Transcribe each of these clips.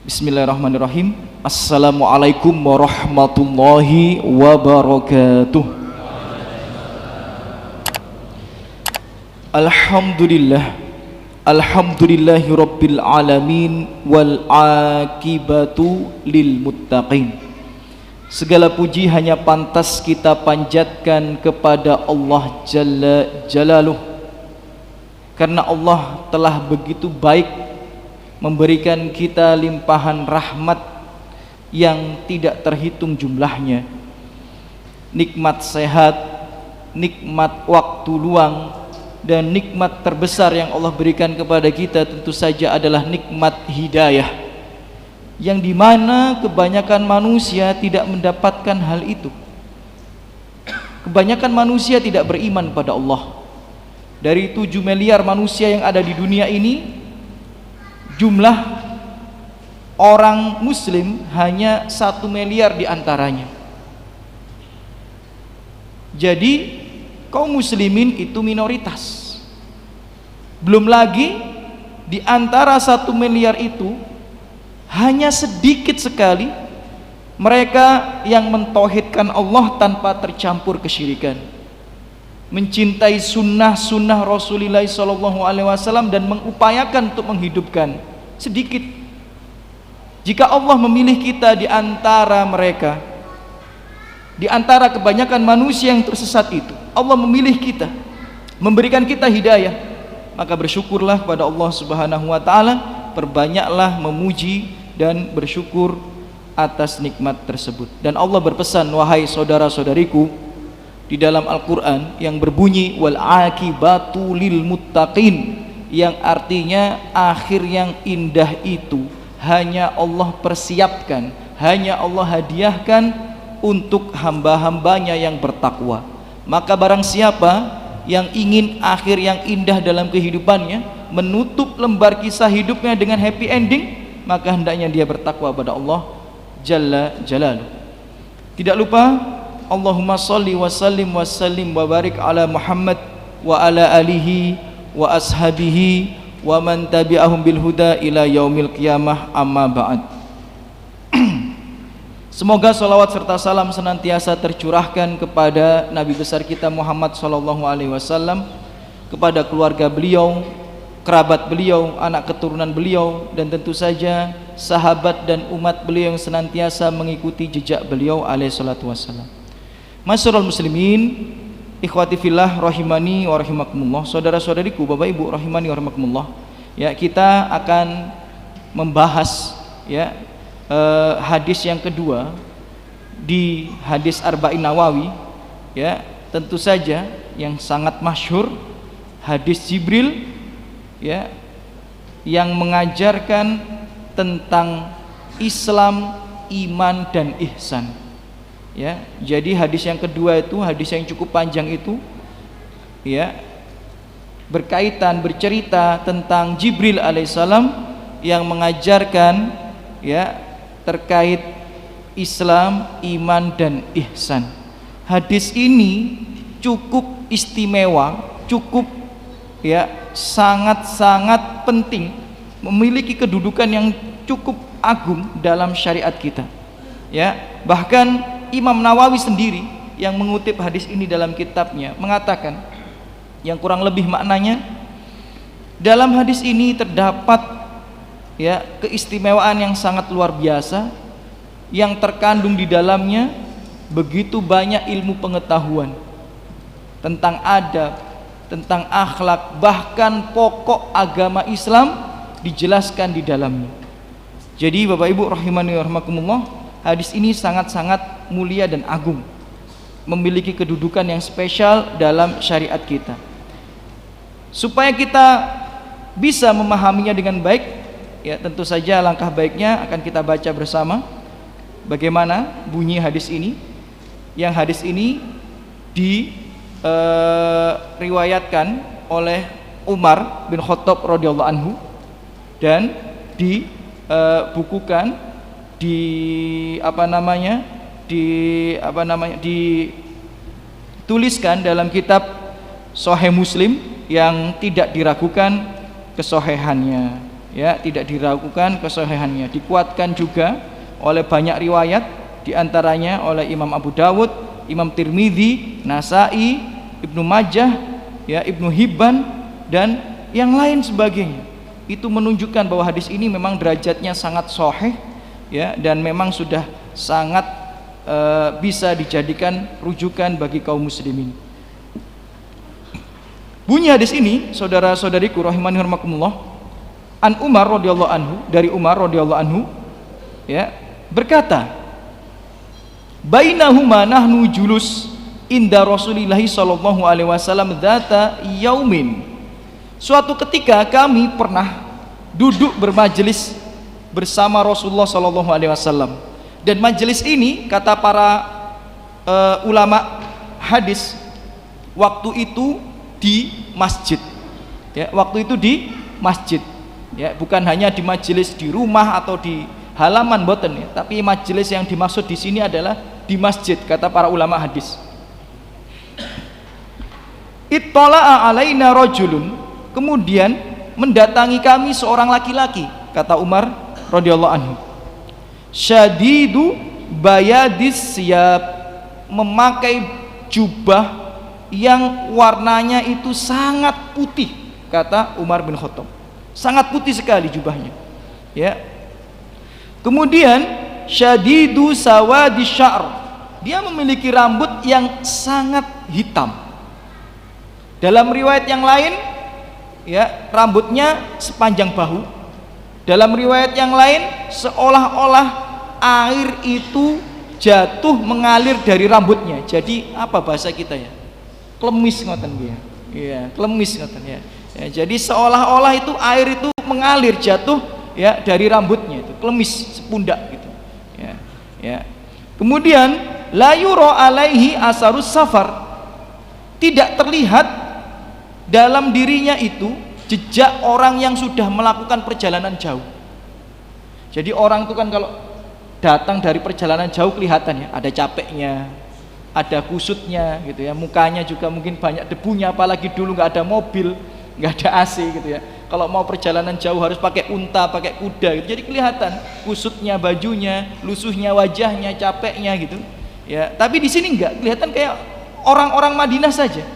Bismillahirrahmanirrahim. Assalamualaikum warahmatullahi wabarakatuh. Alhamdulillah. Alhamdulillahi rabbil alamin wal akibatu lil muttaqin. Segala puji hanya pantas kita panjatkan kepada Allah Jalla Jalaluh, karena Allah telah begitu baik memberikan kita limpahan rahmat yang tidak terhitung jumlahnya. Nikmat sehat, nikmat waktu luang, dan nikmat terbesar yang Allah berikan kepada kita tentu saja adalah nikmat hidayah, yang dimana kebanyakan manusia tidak mendapatkan hal itu. Kebanyakan manusia tidak beriman pada Allah. Dari 7 miliar manusia yang ada di dunia ini, jumlah orang muslim hanya 1 miliar di antaranya. Jadi kaum muslimin itu minoritas. Belum lagi di antara 1 miliar itu hanya sedikit sekali mereka yang mentauhidkan Allah tanpa tercampur kesyirikan, mencintai sunnah Rasulullah SAW dan mengupayakan untuk menghidupkan. Sedikit. Jika Allah memilih kita di antara mereka, di antara kebanyakan manusia yang tersesat itu, Allah memilih kita, memberikan kita hidayah, maka bersyukurlah kepada Allah Subhanahu wa ta'ala. Perbanyaklah memuji dan bersyukur atas nikmat tersebut. Dan Allah berpesan, wahai saudara-saudariku, di dalam Al-Quran yang berbunyi wal akibatu lil muttaqin, yang artinya akhir yang indah itu hanya Allah persiapkan, hanya Allah hadiahkan untuk hamba-hambanya yang bertakwa. Maka barang siapa yang ingin akhir yang indah dalam kehidupannya, menutup lembar kisah hidupnya dengan happy ending, maka hendaknya dia bertakwa pada Allah Jalla Jalaluh. Tidak lupa, Allahumma salli wa sallim wa sallim wa barik ala Muhammad wa ala alihi wa ashabihi wa man tabi'ahum bil huda ila yaumil qiyamah, amma ba'd. Semoga salawat serta salam senantiasa tercurahkan kepada Nabi besar kita Muhammad sallallahu alaihi wasallam, kepada keluarga beliau, kerabat beliau, anak keturunan beliau, dan tentu saja sahabat dan umat beliau yang senantiasa mengikuti jejak beliau alaihi salatu wassalam. Masyarul muslimin, ikhwati fillah rahimani wa rahimakumullah, saudara-saudariku, Bapak Ibu rahimani wa rahimakumullah. Ya, kita akan membahas hadis yang kedua di hadis Arba'in Nawawi, ya, tentu saja yang sangat masyhur, hadis Jibril, ya, yang mengajarkan tentang Islam, iman dan ihsan. Ya, jadi hadis yang kedua itu hadis yang cukup panjang itu, ya, bercerita tentang Jibril alaihissalam yang mengajarkan, ya, terkait Islam, iman dan ihsan. Hadis ini cukup istimewa, cukup, ya, sangat-sangat penting, memiliki kedudukan yang cukup agung dalam syariat kita. Ya, bahkan Imam Nawawi sendiri yang mengutip hadis ini dalam kitabnya mengatakan, yang kurang lebih maknanya, dalam hadis ini terdapat, ya, keistimewaan yang sangat luar biasa, yang terkandung di dalamnya begitu banyak ilmu pengetahuan tentang adab, tentang akhlak, bahkan pokok agama Islam dijelaskan di dalamnya. Jadi Bapak Ibu rahimani wa rahimakumullah, hadis ini sangat-sangat mulia dan agung, memiliki kedudukan yang spesial dalam syariat kita. Supaya kita bisa memahaminya dengan baik, ya, tentu saja langkah baiknya akan kita baca bersama bagaimana bunyi hadis ini. Yang hadis ini diriwayatkan oleh Umar bin Khattab radhiyallahu anhu dan dibukukan dituliskan dalam kitab Sahih Muslim yang tidak diragukan kesohihannya. ya, tidak diragukan kesahihannya, dikuatkan juga oleh banyak riwayat, diantaranya oleh Imam Abu Dawud, Imam Tirmidzi, Nasai, Ibnu Majah, ya, Ibnu Hibban dan yang lain sebagainya. Itu menunjukkan bahwa hadis ini memang derajatnya sangat sahih, ya, dan memang sudah sangat bisa dijadikan rujukan bagi kaum muslimin. Bunyi hadis ini, saudara-saudariku rahimani rahimakumullah, an Umar radhiyallahu anhu, dari Umar radhiyallahu anhu, ya, berkata, bainahuma nahnu julus inda Rasulillah sallallahu alaihi wasallam dzata yaumin. Suatu ketika kami pernah duduk bermajelis bersama Rasulullah sallallahu alaihi wasallam, dan majelis ini kata para ulama hadis, waktu itu di masjid, ya, waktu itu di masjid, ya, bukan hanya di majelis di rumah atau di halaman boten, ya, tapi majelis yang dimaksud di sini adalah di masjid kata para ulama hadis. Ittala'a alaina rajulun, kemudian mendatangi kami seorang laki-laki, kata Umar radhiyallahu anhu, syadidu bayadis siyab, memakai jubah yang warnanya itu sangat putih, kata Umar bin Khattab, sangat putih sekali jubahnya, ya. Kemudian syadidu sawadi sya'r, dia memiliki rambut yang sangat hitam. Dalam riwayat yang lain, ya, rambutnya sepanjang bahu. Dalam riwayat yang lain, seolah-olah air itu jatuh mengalir dari rambutnya. Jadi apa bahasa kita, ya, klemis ngoten dia, ya, klemis ngoten, ya. Ya, jadi seolah-olah itu air itu mengalir jatuh, ya, dari rambutnya, itu klemis sepundak gitu, ya, ya. Kemudian la yura alaihi asarus safar, tidak terlihat dalam dirinya itu jejak orang yang sudah melakukan perjalanan jauh. Jadi orang itu kan kalau datang dari perjalanan jauh kelihatan, ya, ada capeknya, ada kusutnya gitu, ya, mukanya juga mungkin banyak debunya, apalagi dulu nggak ada mobil, nggak ada AC gitu, ya. Kalau mau perjalanan jauh harus pakai unta, pakai kuda gitu. Jadi kelihatan kusutnya bajunya, lusuhnya wajahnya, capeknya gitu, ya. Tapi di sini nggak kelihatan, kayak orang-orang Madinah saja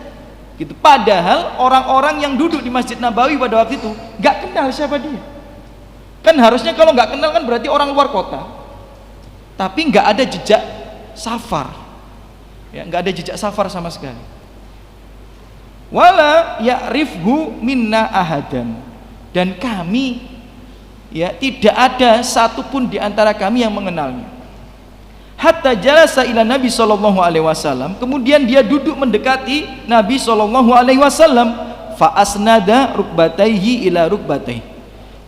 gitu. Padahal orang-orang yang duduk di Masjid Nabawi pada waktu itu nggak kenal siapa dia. Kan harusnya kalau nggak kenal kan berarti orang luar kota. Tapi nggak ada jejak safar, ya, nggak ada jejak safar sama sekali. Wala ya'rifhu minna ahadan, dan kami, ya, tidak ada satupun di antara kami yang mengenalnya. Hatta jalasa ila Nabi sallallahu alaihi wasallam, kemudian dia duduk mendekati Nabi sallallahu alaihi wasallam, fa asnada rukbataihi ila rukbataihi,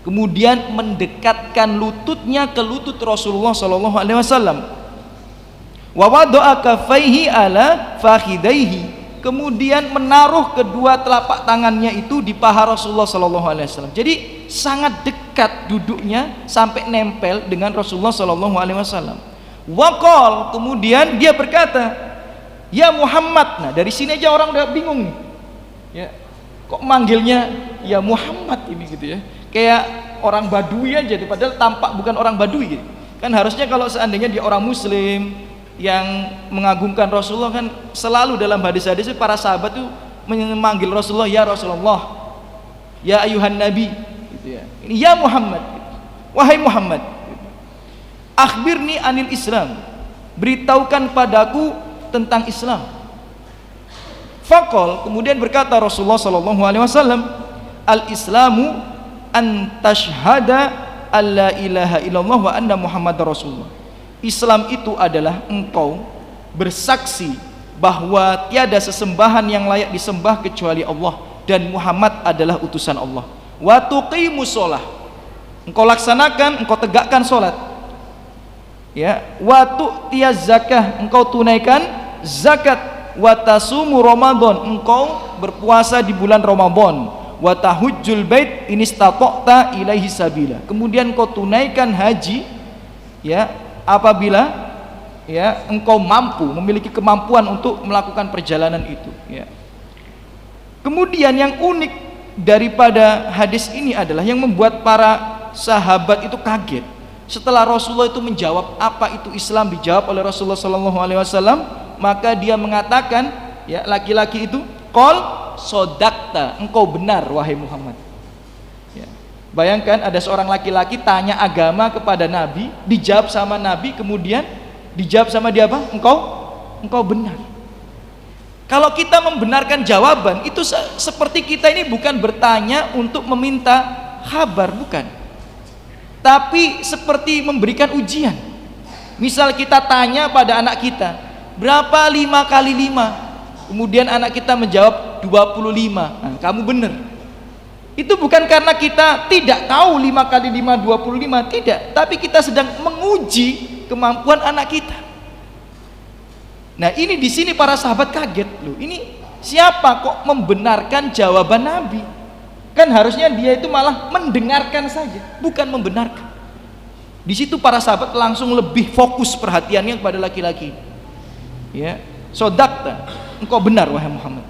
kemudian mendekatkan lututnya ke lutut Rasulullah sallallahu alaihi wasallam, wa wada'a kaffaihi ala fakhidaihi, kemudian menaruh kedua telapak tangannya itu di paha Rasulullah sallallahu alaihi wasallam. Jadi sangat dekat duduknya sampai nempel dengan Rasulullah sallallahu alaihi wasallam. Waqal, kemudian dia berkata, ya Muhammad. Nah, dari sini aja orang udah bingung nih, ya, kok manggilnya ya Muhammad ini gitu, ya, kayak orang Badui aja, padahal tampak bukan orang Badui gitu. Kan harusnya kalau seandainya dia orang Muslim yang mengagungkan Rasulullah, kan selalu dalam hadis-hadis para sahabat tuh memanggil Rasulullah ya Rasulullah, ya ayuhan Nabi gitu, ya. Ini ya Muhammad gitu. Wahai Muhammad, akhbirni anil Islam, beritahukan padaku tentang Islam. Faqal, kemudian berkata Rasulullah sallallahu alaihi wasallam, al Islamu an tashhada alla ilaha illallah wa anna muhammadar rasulullah. Islam itu adalah engkau bersaksi bahwa tiada sesembahan yang layak disembah kecuali Allah dan Muhammad adalah utusan Allah. Wa tuqimus shalah, engkau laksanakan, engkau tegakkan salat, ya. Wa tu'tiyaz zakah, engkau tunaikan zakat. Wa tasumu ramadan, engkau berpuasa di bulan Ramadan. Wa tahujjul bait in istata'ta ilaihi sabila, kemudian engkau tunaikan haji, ya, apabila, ya, engkau mampu, memiliki kemampuan untuk melakukan perjalanan itu, ya. Kemudian yang unik daripada hadis ini adalah yang membuat para sahabat itu kaget. Setelah Rasulullah itu menjawab apa itu Islam, dijawab oleh Rasulullah SAW, maka dia mengatakan, ya, laki-laki itu, qol sodakta, engkau benar wahai Muhammad. Ya. Bayangkan ada seorang laki-laki tanya agama kepada Nabi, dijawab sama Nabi, kemudian dijawab sama dia apa? Engkau benar. Kalau kita membenarkan jawaban itu seperti kita ini bukan bertanya untuk meminta kabar, bukan, tapi seperti memberikan ujian. Misal kita tanya pada anak kita, berapa 5 kali 5? Kemudian anak kita menjawab 25. Nah, kamu benar. Itu bukan karena kita tidak tahu 5 kali 5 25, tidak, tapi kita sedang menguji kemampuan anak kita. Nah, ini di sini para sahabat kaget, loh. Ini siapa kok membenarkan jawaban Nabi? Kan harusnya dia itu malah mendengarkan saja, bukan membenarkan. Di situ para sahabat langsung lebih fokus perhatiannya kepada laki-laki. Ya, sodakta, engkau benar wahai Muhammad.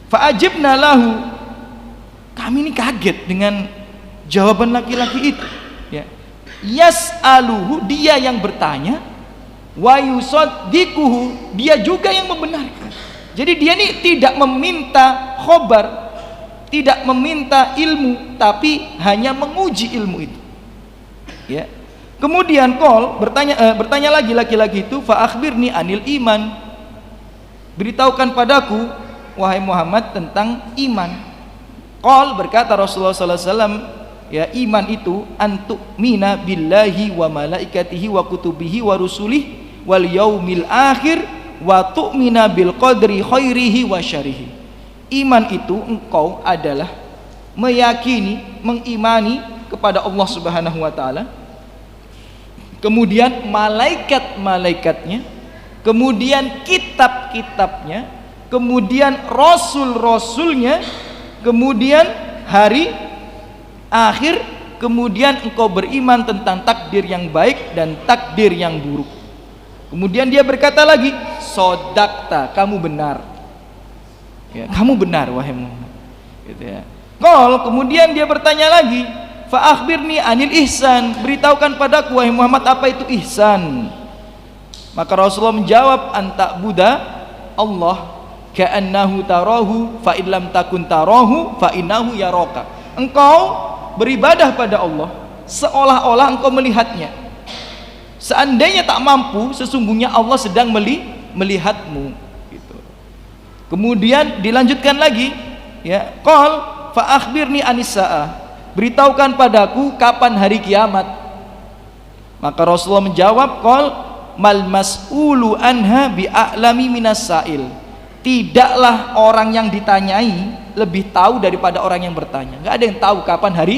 Fa'ajibna lahu, kami ini kaget dengan jawaban laki-laki itu. Ya, yas'aluhu, dia yang bertanya, wa yusaddiquhu, dia juga yang membenarkan. Jadi dia ini tidak meminta khobar, tidak meminta ilmu, tapi hanya menguji ilmu itu. Ya. Kemudian bertanya lagi laki-laki itu, fa akhbirni anil iman, beritahukan padaku wahai Muhammad tentang iman. Qol, berkata Rasulullah SAW, ya, iman itu antu mina billahi wa malaikatihi wa kutubihi wa rusulih wal yaumil akhir wa tu'mina bil qadri khairihi wa syarihi. Iman itu engkau adalah meyakini, mengimani kepada Allah Subhanahu wa taala, kemudian malaikat-malaikatnya, kemudian kitab-kitabnya, kemudian rasul-rasulnya, kemudian hari akhir, kemudian engkau beriman tentang takdir yang baik dan takdir yang buruk. Kemudian dia berkata lagi, sodakta, kamu benar. Ya, kamu benar wahai Muhammad, gitu ya. Kemudian dia bertanya lagi, fa akhbirni anil ihsan, beritahukan padaku wahai Muhammad apa itu ihsan. Maka Rasulullah menjawab, anta buddha Allah ka'annahu tarahu fa illam takun tarahu fa innahu yaraka. Engkau beribadah pada Allah seolah-olah engkau melihatnya. Seandainya tak mampu, sesungguhnya Allah sedang melihatmu. Kemudian dilanjutkan lagi, ya, qol fa akhbirni anis saah, beritahukan padaku kapan hari kiamat. Maka Rasulullah menjawab, qol mal mas'ulu anha bi a'lami minas sa'il, tidaklah orang yang ditanyai lebih tahu daripada orang yang bertanya. Enggak ada yang tahu kapan hari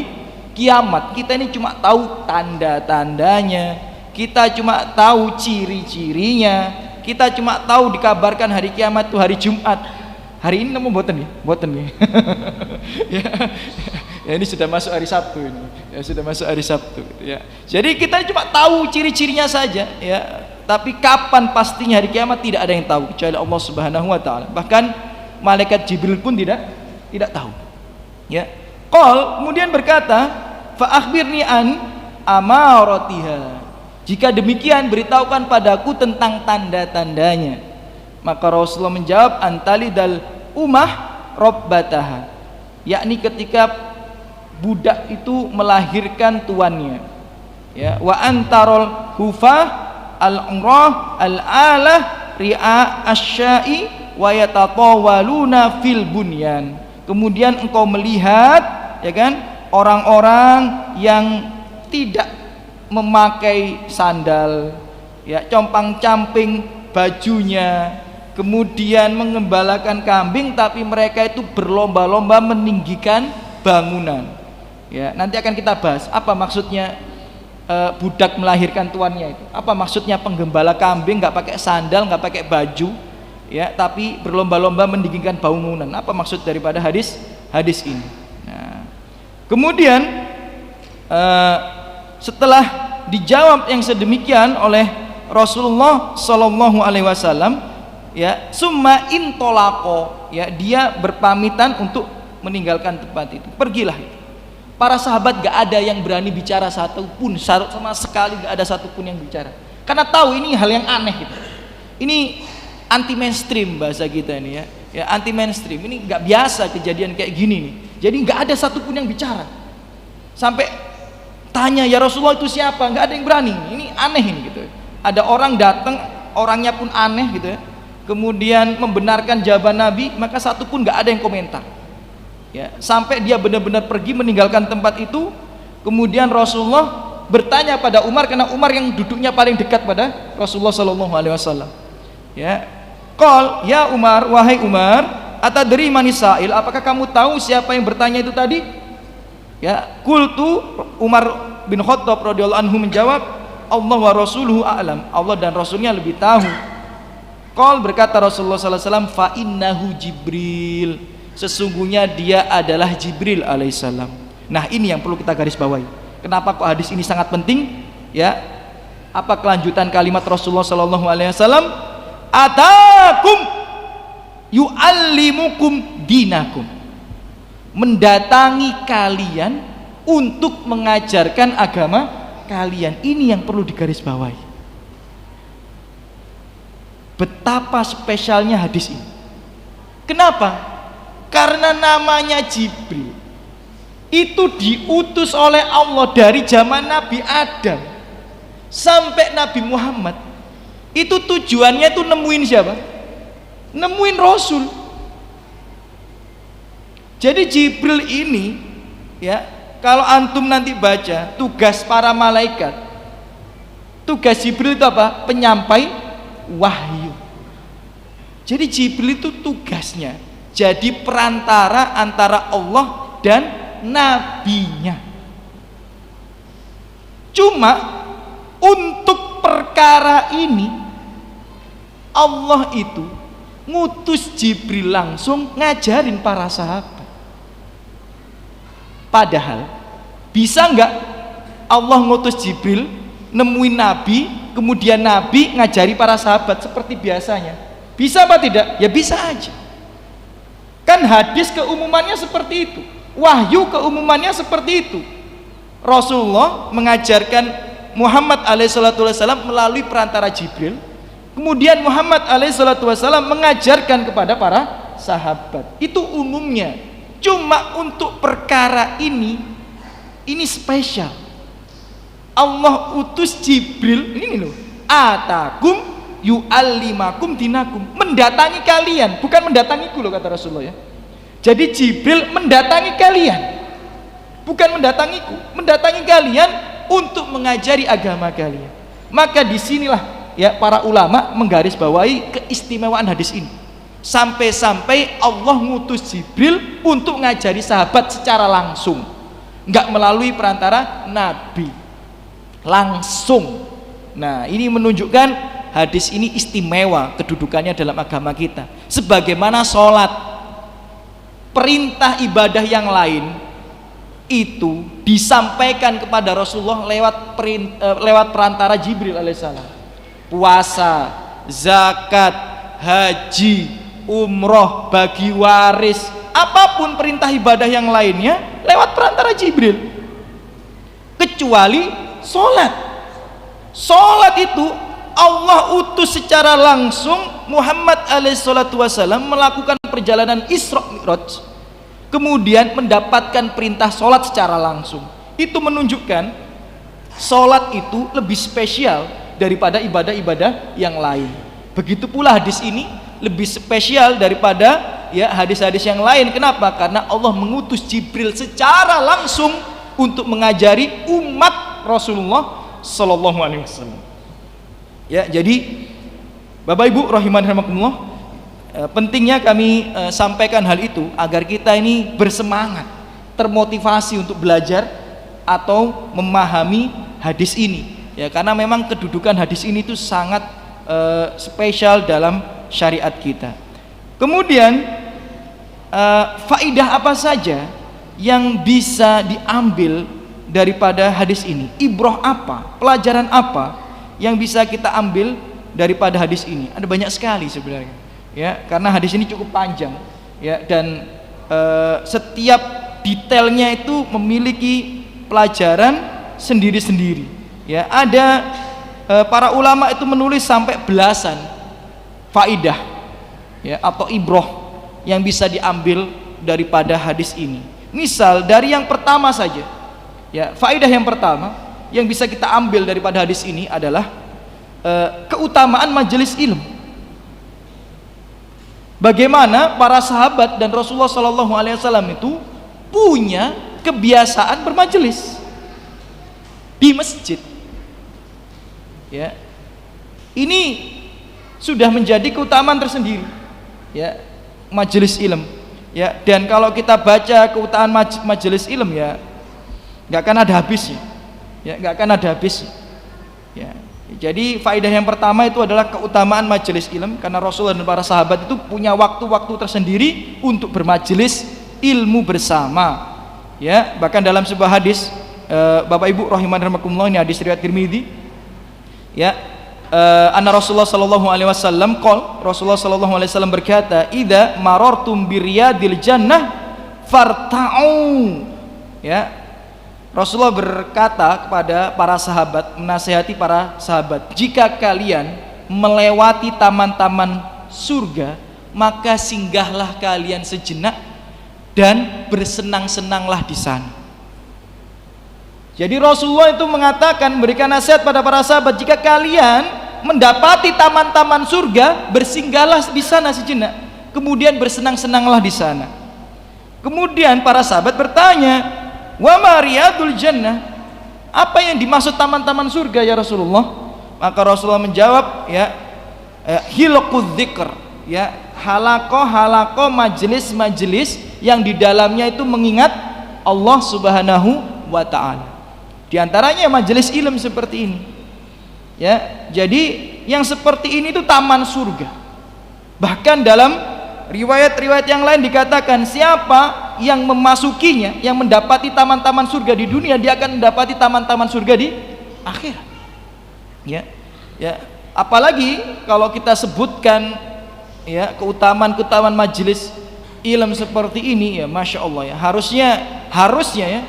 kiamat. Kita ini cuma tahu tanda-tandanya, kita cuma tahu ciri-cirinya, kita cuma tahu dikabarkan hari kiamat itu hari Jumat. Hari ini namun boten ya, ya, ya, ini sudah masuk hari Sabtu ini. Ya, sudah masuk hari Sabtu, ya. Jadi kita cuma tahu ciri-cirinya saja, ya. Tapi kapan pastinya hari kiamat tidak ada yang tahu kecuali Allah Subhanahu wa taala. Bahkan malaikat Jibril pun tidak tahu. Ya. Qol, kemudian berkata, fa akhbirni an amaratiha. Jika demikian, beritahukan padaku tentang tanda-tandanya. Maka Rasulullah menjawab, antalidal umah rabbataha, yakni ketika budak itu melahirkan tuannya. Ya, wa antarul hufah al-umrah al-alah ri'a asya'i wa yatatawaluna fil bunyan. Kemudian engkau melihat, ya kan, orang-orang yang tidak memakai sandal, ya, compang-camping bajunya, kemudian mengembalakan kambing, tapi mereka itu berlomba-lomba meninggikan bangunan. Ya, nanti akan kita bahas apa maksudnya budak melahirkan tuannya itu. Apa maksudnya penggembala kambing nggak pakai sandal, nggak pakai baju, ya, tapi berlomba-lomba meninggikan bangunan. Apa maksud daripada hadis ini? Nah, kemudian setelah dijawab yang sedemikian oleh Rasulullah Shallallahu Alaihi Wasallam, ya, summa intolako, ya, dia berpamitan untuk meninggalkan tempat itu. Pergilah itu. Para sahabat gak ada yang berani bicara satupun, sama sekali gak ada satupun yang bicara. Karena tahu ini hal yang aneh gitu. Ini anti mainstream bahasa kita ini ya. Ya anti mainstream. Ini gak biasa kejadian kayak gini nih. Jadi gak ada satupun yang bicara. Sampai tanya, ya Rasulullah itu siapa? Gak ada yang berani. Ini aneh ini gitu. Ada orang datang, orangnya pun aneh gitu ya. Kemudian membenarkan jawaban Nabi, maka satupun gak ada yang komentar. Ya, sampai dia benar-benar pergi meninggalkan tempat itu. Kemudian Rasulullah bertanya pada Umar, karena Umar yang duduknya paling dekat pada Rasulullah Shallallahu Alaihi Wasallam. Ya, qol ya Umar, wahai Umar, atadri manisail, apakah kamu tahu siapa yang bertanya itu tadi? Ya, qultu, Umar bin Khattab radhiyallahu anhu menjawab, Allah wa rasuluhu a'lam, Allah dan Rasulnya lebih tahu. Qol, berkata Rasulullah Sallallahu Alaihi Wasallam, fa innahu Jibril, sesungguhnya dia adalah Jibril alaihissalam. Nah ini yang perlu kita garis bawahi. Kenapa kok hadis ini sangat penting? Ya, apa kelanjutan kalimat Rasulullah Sallallahu Alaihi Wasallam? Atakum yu'allimukum dinakum, mendatangi kalian untuk mengajarkan agama kalian. Ini yang perlu digarisbawahi. Betapa spesialnya hadis ini. Kenapa? Karena namanya Jibril itu diutus oleh Allah dari zaman Nabi Adam sampai Nabi Muhammad. Itu tujuannya itu nemuin siapa? Nemuin Rasul. Jadi Jibril ini ya, kalau antum nanti baca tugas para malaikat, tugas Jibril itu apa? Penyampai wahyu. Jadi Jibril itu tugasnya jadi perantara antara Allah dan nabinya. Cuma untuk perkara ini Allah itu ngutus Jibril langsung ngajarin para sahabat. Padahal bisa nggak Allah ngutus Jibril nemuin Nabi, kemudian Nabi ngajari para sahabat seperti biasanya? Bisa apa tidak? Ya bisa aja. Kan hadis keumumannya seperti itu, wahyu keumumannya seperti itu. Rasulullah mengajarkan Muhammad alaihissalam melalui perantara Jibril, kemudian Muhammad alaihissalam mengajarkan kepada para sahabat. Itu umumnya. Cuma untuk perkara ini spesial. Allah utus Jibril ini loh, atakum yu'allimakum dinakum, mendatangi kalian, bukan mendatangiku loh kata Rasulullah ya. Jadi Jibril mendatangi kalian, bukan mendatangiku, mendatangi kalian untuk mengajari agama kalian. Maka disinilah ya para ulama menggarisbawahi keistimewaan hadis ini. Sampai-sampai Allah ngutus Jibril untuk ngajari sahabat secara langsung, nggak melalui perantara Nabi, langsung. Nah ini menunjukkan hadis ini istimewa kedudukannya dalam agama kita. Sebagaimana sholat, perintah ibadah yang lain itu disampaikan kepada Rasulullah lewat perantara Jibril alaihissalam. Puasa, zakat, haji, umroh, bagi waris, apapun perintah ibadah yang lainnya lewat perantara Jibril, kecuali sholat. Sholat itu Allah utus secara langsung Muhammad alaihissalam melakukan perjalanan Isra Mi'raj, kemudian mendapatkan perintah sholat secara langsung. Itu menunjukkan sholat itu lebih spesial daripada ibadah-ibadah yang lain. Begitu pula hadis ini lebih spesial daripada ya hadis-hadis yang lain. Kenapa? Karena Allah mengutus Jibril secara langsung untuk mengajari umat Rasulullah Sallallahu Alaihi Wasallam. Ya, jadi Bapak Ibu rahiman rahimakumullah, pentingnya kami sampaikan hal itu agar kita ini bersemangat, termotivasi untuk belajar atau memahami hadis ini. Ya, karena memang kedudukan hadis ini itu sangat spesial dalam syariat kita. Kemudian faidah apa saja yang bisa diambil daripada hadis ini? Ibrah apa? Pelajaran apa yang bisa kita ambil daripada hadis ini? Ada banyak sekali sebenarnya ya, karena hadis ini cukup panjang ya, dan setiap detailnya itu memiliki pelajaran sendiri-sendiri. Ya, ada para ulama itu menulis sampai belasan faidah, ya, atau ibroh yang bisa diambil daripada hadis ini. Misal dari yang pertama saja, ya, faidah yang pertama yang bisa kita ambil daripada hadis ini adalah keutamaan majelis ilmu. Bagaimana para sahabat dan Rasulullah SAW itu punya kebiasaan bermajelis di masjid. Ya, ini sudah menjadi keutamaan tersendiri, ya, majelis ilmu. Ya, dan kalau kita baca keutamaan majelis ilmu, ya, nggak akan ada habisnya. Ya, nggak akan ada habisnya. Ya, jadi faedah yang pertama itu adalah keutamaan majelis ilmu, karena Rasulullah dan para sahabat itu punya waktu-waktu tersendiri untuk bermajelis ilmu bersama. Ya, bahkan dalam sebuah hadis, Bapak Ibu rahimakumullah, ini hadis riwayat Tirmidzi, ya, anna Rasulullah sallallahu alaihi wasallam Rasulullah sallallahu alaihi wasallam berkata, "Idza marartum biriyadil jannah farta'u." Ya, Rasulullah berkata kepada para sahabat, menasihati para sahabat, jika kalian melewati taman-taman surga, maka singgahlah kalian sejenak dan bersenang-senanglah di sana. Jadi Rasulullah itu mengatakan, memberikan nasihat pada para sahabat, jika kalian mendapati taman-taman surga, bersinggahlah di sana sejenak, kemudian bersenang-senanglah di sana. Kemudian para sahabat bertanya, wa mariyadul jannah, apa yang dimaksud taman-taman surga ya Rasulullah? Maka Rasulullah menjawab, ya, hilqudz dzikr, ya, halaqah majelis-majelis yang di dalamnya itu mengingat Allah Subhanahu wa taala. Di antaranya majelis ilmu seperti ini. Ya, jadi yang seperti ini itu taman surga. Bahkan dalam riwayat-riwayat yang lain dikatakan, siapa yang memasukinya, yang mendapati taman-taman surga di dunia, dia akan mendapati taman-taman surga di akhirat. Ya, ya. Apalagi kalau kita sebutkan, ya, keutamaan majelis ilmu seperti ini, ya, masya Allah, ya, harusnya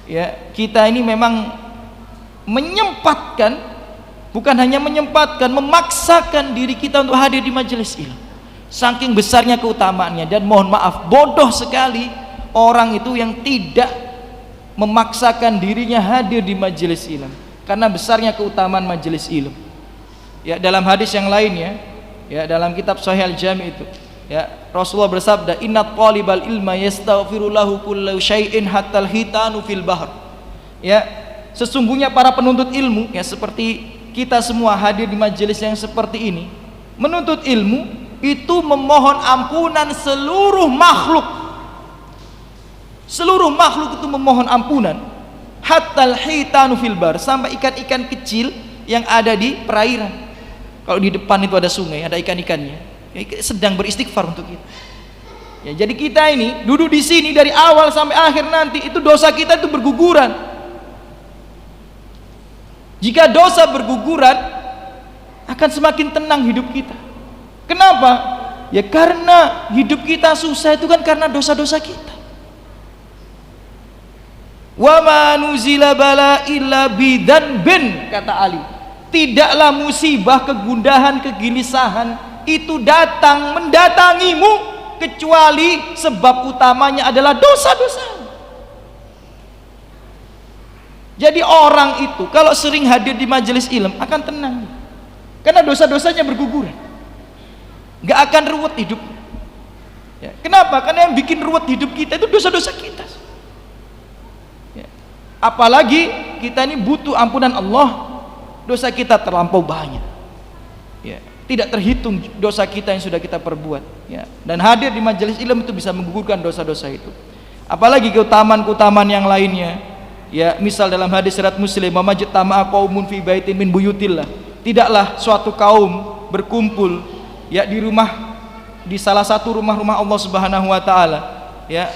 ya, kita ini memang menyempatkan, bukan hanya menyempatkan, memaksakan diri kita untuk hadir di majelis ilmu. Saking besarnya keutamaannya, dan mohon maaf, bodoh sekali orang itu yang tidak memaksakan dirinya hadir di majelis ilmu karena besarnya keutamaan majelis ilmu. Ya, dalam hadis yang lainnya, ya, dalam kitab Sahih Al-Jami itu, ya, Rasulullah bersabda, inna talibal ilma yastaghfiru lahu kullu syai'in hatta al-hitanu fil bahr. Ya, sesungguhnya para penuntut ilmu, ya, seperti kita semua hadir di majelis yang seperti ini, menuntut ilmu itu memohon ampunan seluruh makhluk. Seluruh makhluk itu memohon ampunan, hatta al-hitanu fil bahr, sampai ikan-ikan kecil yang ada di perairan. Kalau di depan itu ada sungai, ada ikan-ikannya, ya, sedang beristighfar untuk kita. Ya, jadi kita ini duduk di sini dari awal sampai akhir nanti, itu dosa kita itu berguguran. Jika dosa berguguran, akan semakin tenang hidup kita. Kenapa? Ya karena hidup kita susah itu kan karena dosa-dosa kita. Wa ma nuzila bala illa bidzanbin, kata Ali. Tidaklah musibah, kegundahan, kegelisahan itu datang mendatangimu kecuali sebab utamanya adalah dosa-dosa. Jadi orang itu kalau sering hadir di majelis ilmu akan tenang, karena dosa-dosanya berguguran, nggak akan ruwet hidup. Ya, kenapa? Karena yang bikin ruwet hidup kita itu dosa-dosa kita. Ya, apalagi kita ini butuh ampunan Allah, dosa kita terlampau banyak. Ya, tidak terhitung dosa kita yang sudah kita perbuat. Ya, dan hadir di majelis ilmu itu bisa menggugurkan dosa-dosa itu. Apalagi keutamaan-keutamaan yang lainnya. Ya, misal dalam hadis riwayat Muslim, "Mamajtama'a qaumun fi baitin min buyutillah." Tidaklah suatu kaum berkumpul, ya, di salah satu rumah-rumah Allah Subhanahu wa taala, ya,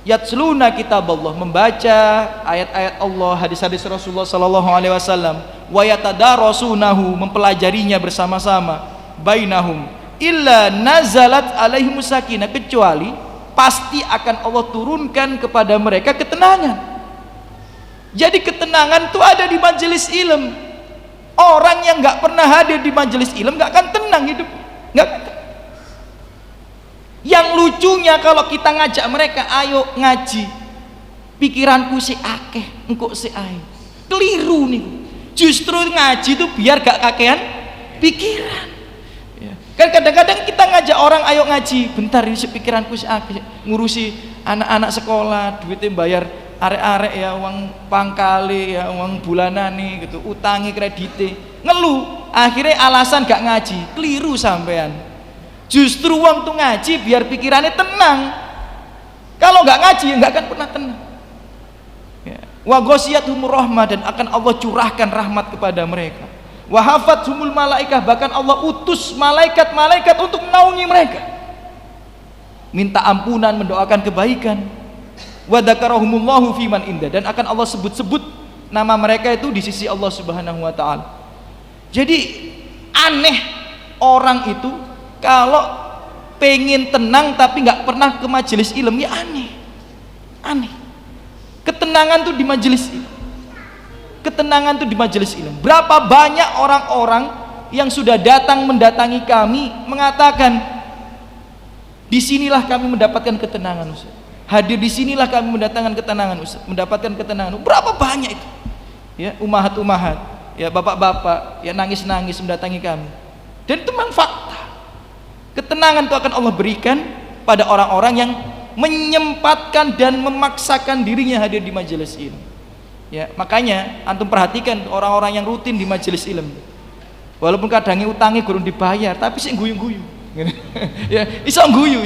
yatsluna kitab Allah, membaca ayat-ayat Allah, hadis-hadis Rasulullah sallallahu alaihi wasallam, wa yatadarasunahu, mempelajarinya bersama-sama, bainahum illa nazalat alaihimus sakinah, kecuali pasti akan Allah turunkan kepada mereka ketenangan. Jadi ketenangan itu ada di majelis ilmu. Orang yang nggak pernah hadir di majelis ilmu nggak akan tenang hidup, nggak. Yang lucunya kalau kita ngajak mereka, ayo ngaji, pikiranku si akeh, engkau si ae. Keliru nih. Justru ngaji itu biar gak kakean pikiran. Kan kadang-kadang kita ngajak orang ayo ngaji, bentar ini pikiranku si akeh, ngurusi anak-anak sekolah, duitnya bayar arek-arek ya, uang pangkali ya, uang bulanan nih gitu, utangi kredite, ngeluh, akhirnya alasan gak ngaji. Keliru sampean. Justru uang tuh ngaji biar pikirannya tenang. Kalau gak ngaji ya gak akan pernah tenang. Wa ghasyiathumur rahmah, dan akan Allah curahkan rahmat kepada mereka. Wa hafathumul malaikah, bahkan Allah utus malaikat-malaikat untuk menaungi mereka, minta ampunan, mendoakan kebaikan. Wa dzakarahumullahu fiman indah, dan akan Allah sebut-sebut nama mereka itu di sisi Allah Subhanahu wa taala. Jadi aneh orang itu kalau pengen tenang tapi nggak pernah ke majelis ilmu, ya aneh. Aneh. Ketenangan tuh di majelis ilmu. Ketenangan tuh di majelis ilmu. Berapa banyak orang-orang yang sudah datang mendatangi kami mengatakan, disinilah kami mendapatkan ketenangan, Ustaz. Hadir di sinilah kami mendatangkan ketenangan, Ustaz, mendapatkan ketenangan. Berapa banyak itu? Ya, umahat-umahat, ya bapak-bapak, ya nangis-nangis mendatangi kami. Dan itu memang fakta. Ketenangan itu akan Allah berikan pada orang-orang yang menyempatkan dan memaksakan dirinya hadir di majelis ilmu. Ya, makanya antum perhatikan orang-orang yang rutin di majelis ilmu. Walaupun kadangnya utangnya kurang dibayar, tapi sih guyu-guyu. Ya, iso guyu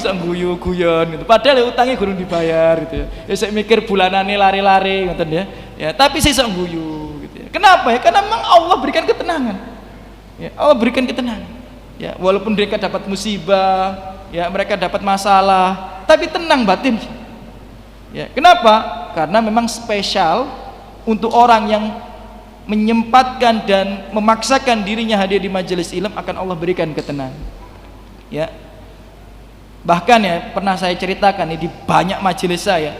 guyon gitu. Padahal ya, utangnya kurang dibayar gitu ya. Ya saya mikir bulanannya lari-lari ngoten ya. Ya, tapi sih iso guyu gitu ya. Kenapa ya? Karena memang Allah berikan ketenangan. Ya, Allah berikan ketenangan. Ya, walaupun mereka dapat musibah, ya mereka dapat masalah, tapi tenang batin. Ya, kenapa? Karena memang spesial untuk orang yang menyempatkan dan memaksakan dirinya hadir di majelis ilmu, akan Allah berikan ketenangan. Ya, bahkan ya pernah saya ceritakan di banyak majelis saya.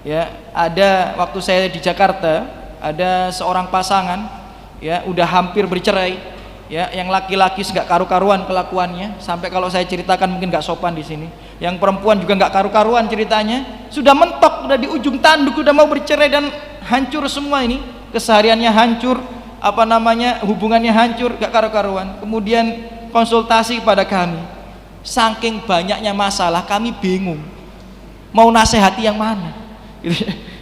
Ya, ada waktu saya di Jakarta, ada seorang pasangan, ya udah hampir bercerai. Ya, yang laki-laki nggak karu-karuan kelakuannya, sampai kalau saya ceritakan mungkin nggak sopan di sini. Yang perempuan juga nggak karu-karuan ceritanya, sudah mentok, udah di ujung tanduk, udah mau bercerai dan hancur semua ini, kesehariannya hancur, apa namanya, hubungannya hancur, nggak karu-karuan. Kemudian konsultasi kepada kami, saking banyaknya masalah kami bingung mau nasihati yang mana.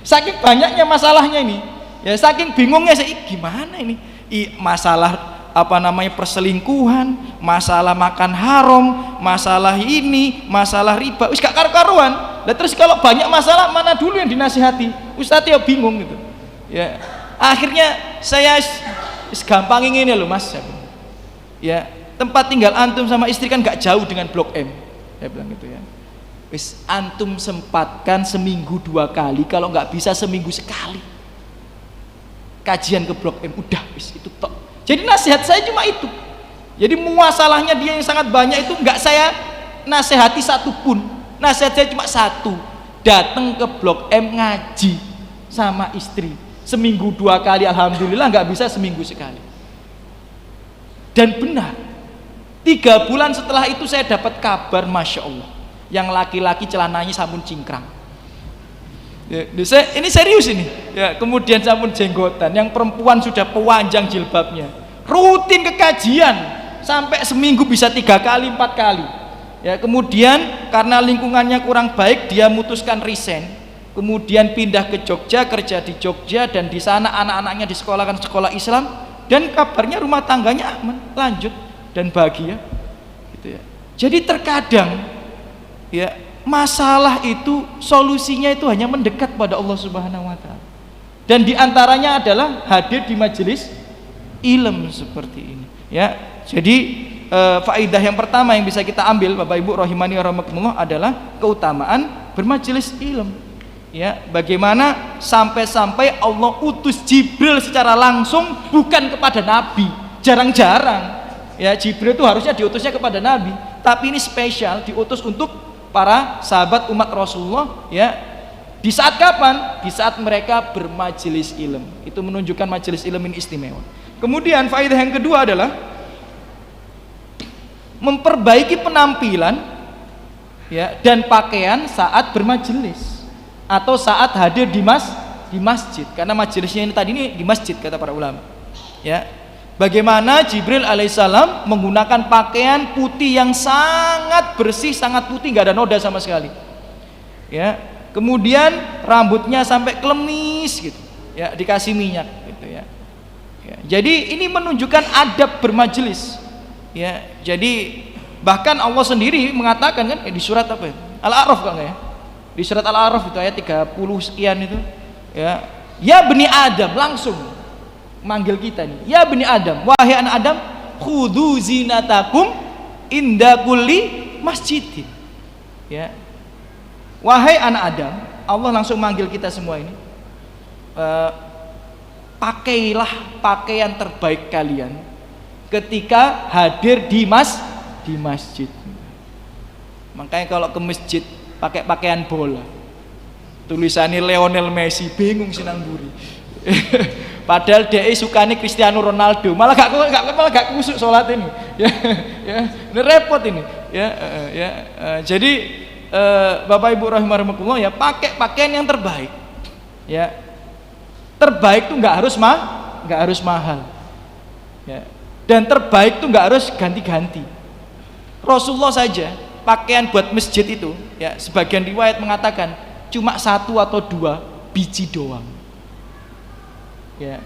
Saking banyaknya masalahnya ini, ya saking bingungnya saya, gimana ini? Masalah apa namanya perselingkuhan, masalah makan haram, masalah ini, masalah riba, wis gak karu-karuan. Lah terus kalau banyak masalah mana dulu yang dinasihati? Ustaz ya bingung gitu. Ya, akhirnya saya gampang ini loh Mas. Ya, tempat tinggal antum sama istri kan gak jauh dengan Blok M. Saya bilang gitu ya. Wis antum sempatkan seminggu 2 kali, kalau nggak bisa seminggu sekali. Kajian ke Blok M, udah wis itu tok. Jadi nasihat saya cuma itu. Jadi masalahnya dia yang sangat banyak itu nggak saya nasihati satu pun. Nasihat saya cuma satu, datang ke Blok M ngaji sama istri seminggu 2 kali. Alhamdulillah nggak bisa seminggu sekali. Dan benar, 3 bulan setelah itu saya dapat kabar, masya Allah, yang laki-laki celananya sampun cingkrang. Ya, ini serius ini. Ya, kemudian sampun jenggotan, yang perempuan sudah pewanjang jilbabnya, rutin ke kajian sampai seminggu bisa 3 kali 4 kali. Ya, kemudian karena lingkungannya kurang baik, dia memutuskan resign, kemudian pindah ke Jogja, kerja di Jogja, dan di sana anak-anaknya disekolahkan sekolah Islam, dan kabarnya rumah tangganya aman, lanjut dan bahagia. Gitu ya. Jadi terkadang ya, masalah itu solusinya itu hanya mendekat pada Allah Subhanahu wa taala. Dan diantaranya adalah hadir di majelis ilmu seperti ini. Ya, jadi faidah yang pertama yang bisa kita ambil, Bapak Ibu rahimani wa rahmakumullah, adalah keutamaan bermajelis ilmu. Ya, bagaimana sampai-sampai Allah utus Jibril secara langsung, bukan kepada Nabi. Jarang-jarang. Ya, Jibril itu harusnya diutusnya kepada Nabi, tapi ini spesial diutus untuk para sahabat umat Rasulullah, ya. Di saat kapan? Di saat mereka bermajelis ilm. Itu menunjukkan majelis ilm ini istimewa. Kemudian faedah yang kedua adalah memperbaiki penampilan, ya, dan pakaian saat bermajelis atau saat hadir di masjid. Karena majelisnya ini tadi ini di masjid kata para ulama. Ya. Bagaimana Jibril alaihissalam menggunakan pakaian putih yang sangat bersih, sangat putih, nggak ada noda sama sekali. Ya. Kemudian rambutnya sampai klemis gitu, ya, dikasih minyak gitu, ya. Ya, jadi ini menunjukkan adab bermajelis, ya. Jadi bahkan Allah sendiri mengatakan kan di surat apa ya? Al-A'raf kan ya? Di surat Al-A'raf itu ayat 30 sekian itu, ya. Ya bani Adam, langsung manggil kita nih. Ya bani Adam, wahai anak Adam, khudhu zinatakum inda kulli masjidin. Ya. Wahai anak Adam, Allah langsung manggil kita semua ini, pakailah pakaian terbaik kalian ketika hadir di masjid. Makanya kalau ke masjid pakai pakaian bola, tulisannya Lionel Messi, bingung sih nang buri. Padahal dia sukanya Cristiano Ronaldo, malah gak kusuk sholat ini. Ya, ini repot ini. Jadi Bapak Ibu rahimakumullah, ya, pakai pakaian yang terbaik, ya. Terbaik tuh nggak harus mahal, ya. Dan terbaik tuh nggak harus ganti-ganti. Rasulullah saja pakaian buat masjid itu, ya, sebagian riwayat mengatakan cuma 1 atau 2 biji doang, ya.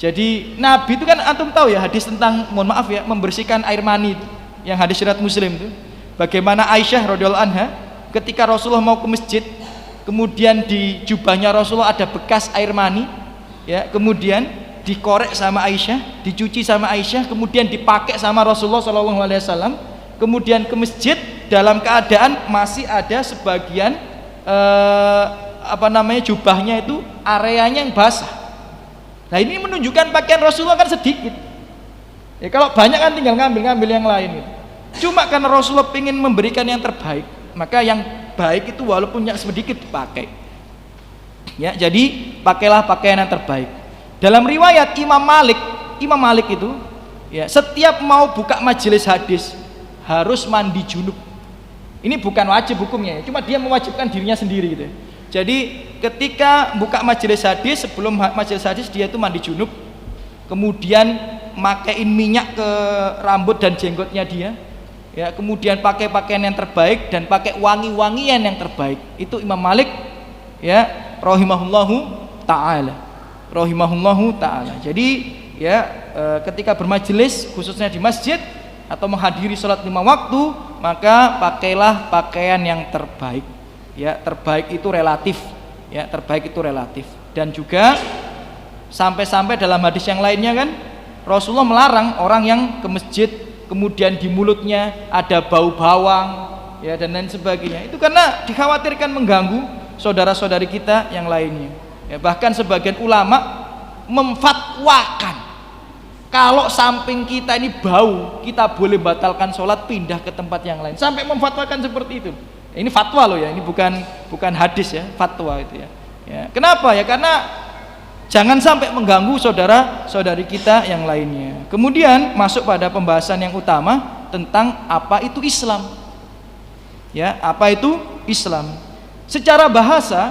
Jadi Nabi itu kan antum tahu ya hadis tentang, mohon maaf ya, membersihkan air mani itu, yang hadis riwayat Muslim itu, bagaimana Aisyah radhiyallahu anha ketika Rasulullah mau ke masjid, kemudian di jubahnya Rasulullah ada bekas air mani, ya, kemudian dikorek sama Aisyah, dicuci sama Aisyah, kemudian dipakai sama Rasulullah SAW, kemudian ke masjid dalam keadaan masih ada sebagian jubahnya itu areanya yang basah. Nah ini menunjukkan pakaian Rasulullah kan sedikit, ya, kalau banyak kan tinggal ngambil yang lain gitu. Cuma karena Rasulullah ingin memberikan yang terbaik, maka yang baik itu walaupun yang sedikit dipakai, ya. Jadi pakailah pakaian yang terbaik. Dalam riwayat Imam Malik itu, ya, setiap mau buka majelis hadis harus mandi junub. Ini bukan wajib hukumnya, cuma dia mewajibkan dirinya sendiri gitu. Jadi ketika buka majelis hadis, sebelum majelis hadis dia itu mandi junub, kemudian makein minyak ke rambut dan jenggotnya dia, ya, kemudian pakai pakaian yang terbaik dan pakai wangi-wangian yang terbaik. Itu Imam Malik, ya, rahimahullahu taala. Jadi, ya, ketika bermajelis khususnya di masjid atau menghadiri sholat 5 waktu, maka pakailah pakaian yang terbaik, ya. Terbaik itu relatif, ya, terbaik itu relatif. Dan juga sampai-sampai dalam hadis yang lainnya kan Rasulullah melarang orang yang ke masjid kemudian di mulutnya ada bau bawang, ya, dan lain sebagainya. Itu karena dikhawatirkan mengganggu saudara-saudari kita yang lainnya, ya. Bahkan sebagian ulama memfatwakan kalau samping kita ini bau, kita boleh batalkan sholat, pindah ke tempat yang lain, sampai memfatwakan seperti itu. Ini fatwa loh ya, ini bukan hadis ya, fatwa itu ya. Ya. Kenapa ya? Karena jangan sampai mengganggu saudara-saudari kita yang lainnya. Kemudian masuk pada pembahasan yang utama tentang apa itu Islam. Ya, apa itu Islam? Secara bahasa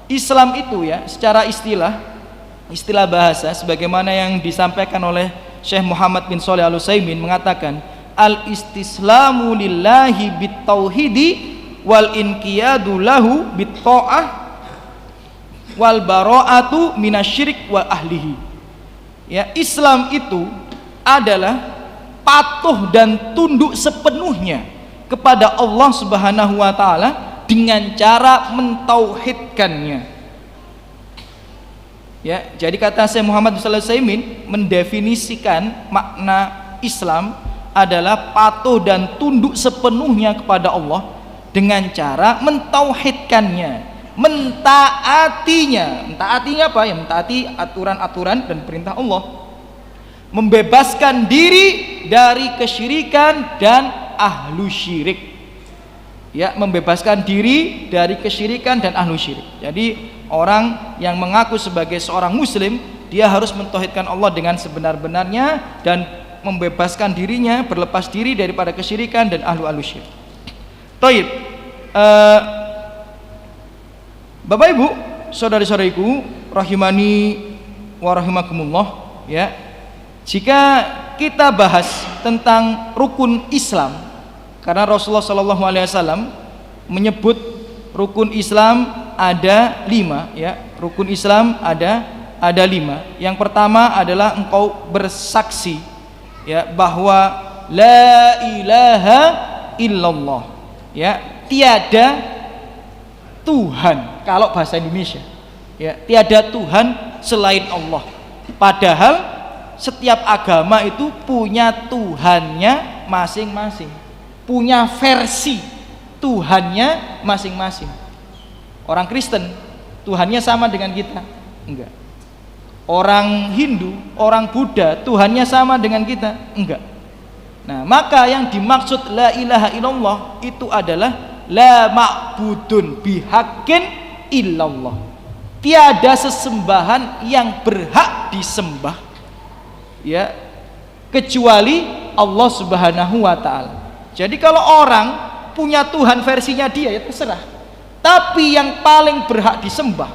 Islam itu, ya, secara istilah bahasa sebagaimana yang disampaikan oleh Syekh Muhammad bin Shalih Al-Utsaimin mengatakan al-istislamu lillahi bit-tauhidi wal inqiyadu lahu bit-tha'ah wal bara'atu minasyirik wa ahlihi. Ya, Islam itu adalah patuh dan tunduk sepenuhnya kepada Allah Subhanahu wa taala dengan cara mentauhidkannya. Ya, jadi kata Syekh Muhammad bin Shalih Al-Utsaimin mendefinisikan makna Islam adalah patuh dan tunduk sepenuhnya kepada Allah dengan cara mentauhidkannya, mentaatinya. Mentaatinya apa ya? Mentaati aturan-aturan dan perintah Allah, membebaskan diri dari kesyirikan dan ahlu syirik. ya, membebaskan diri dari kesyirikan dan ahlu syirik. Jadi orang yang mengaku sebagai seorang muslim, dia harus mentauhidkan Allah dengan sebenar-benarnya dan membebaskan dirinya, berlepas diri daripada kesyirikan dan ahlu syirik. Taib, Bapak Ibu, saudari-saudariku rahimani wa rahimakumullah, ya. Jika kita bahas tentang rukun Islam, karena Rasulullah SAW menyebut rukun Islam ada 5, ya. Rukun Islam ada 5. Yang pertama adalah engkau bersaksi, ya, bahwa la ilaha illallah, ya, tiada Tuhan, kalau bahasa Indonesia, ya, tiada Tuhan selain Allah. Padahal setiap agama itu punya Tuhannya masing-masing, punya versi Tuhannya masing-masing. Orang Kristen Tuhannya sama dengan kita? Enggak. Orang Hindu, orang Buddha Tuhannya sama dengan kita? Enggak. Nah, maka yang dimaksud la ilaha illallah itu adalah la ma'budun bihaqqin illallah. Tiada sesembahan yang berhak disembah, ya, kecuali Allah Subhanahu wa ta'ala. Jadi kalau orang punya Tuhan versinya dia, ya terserah. Tapi yang paling berhak disembah,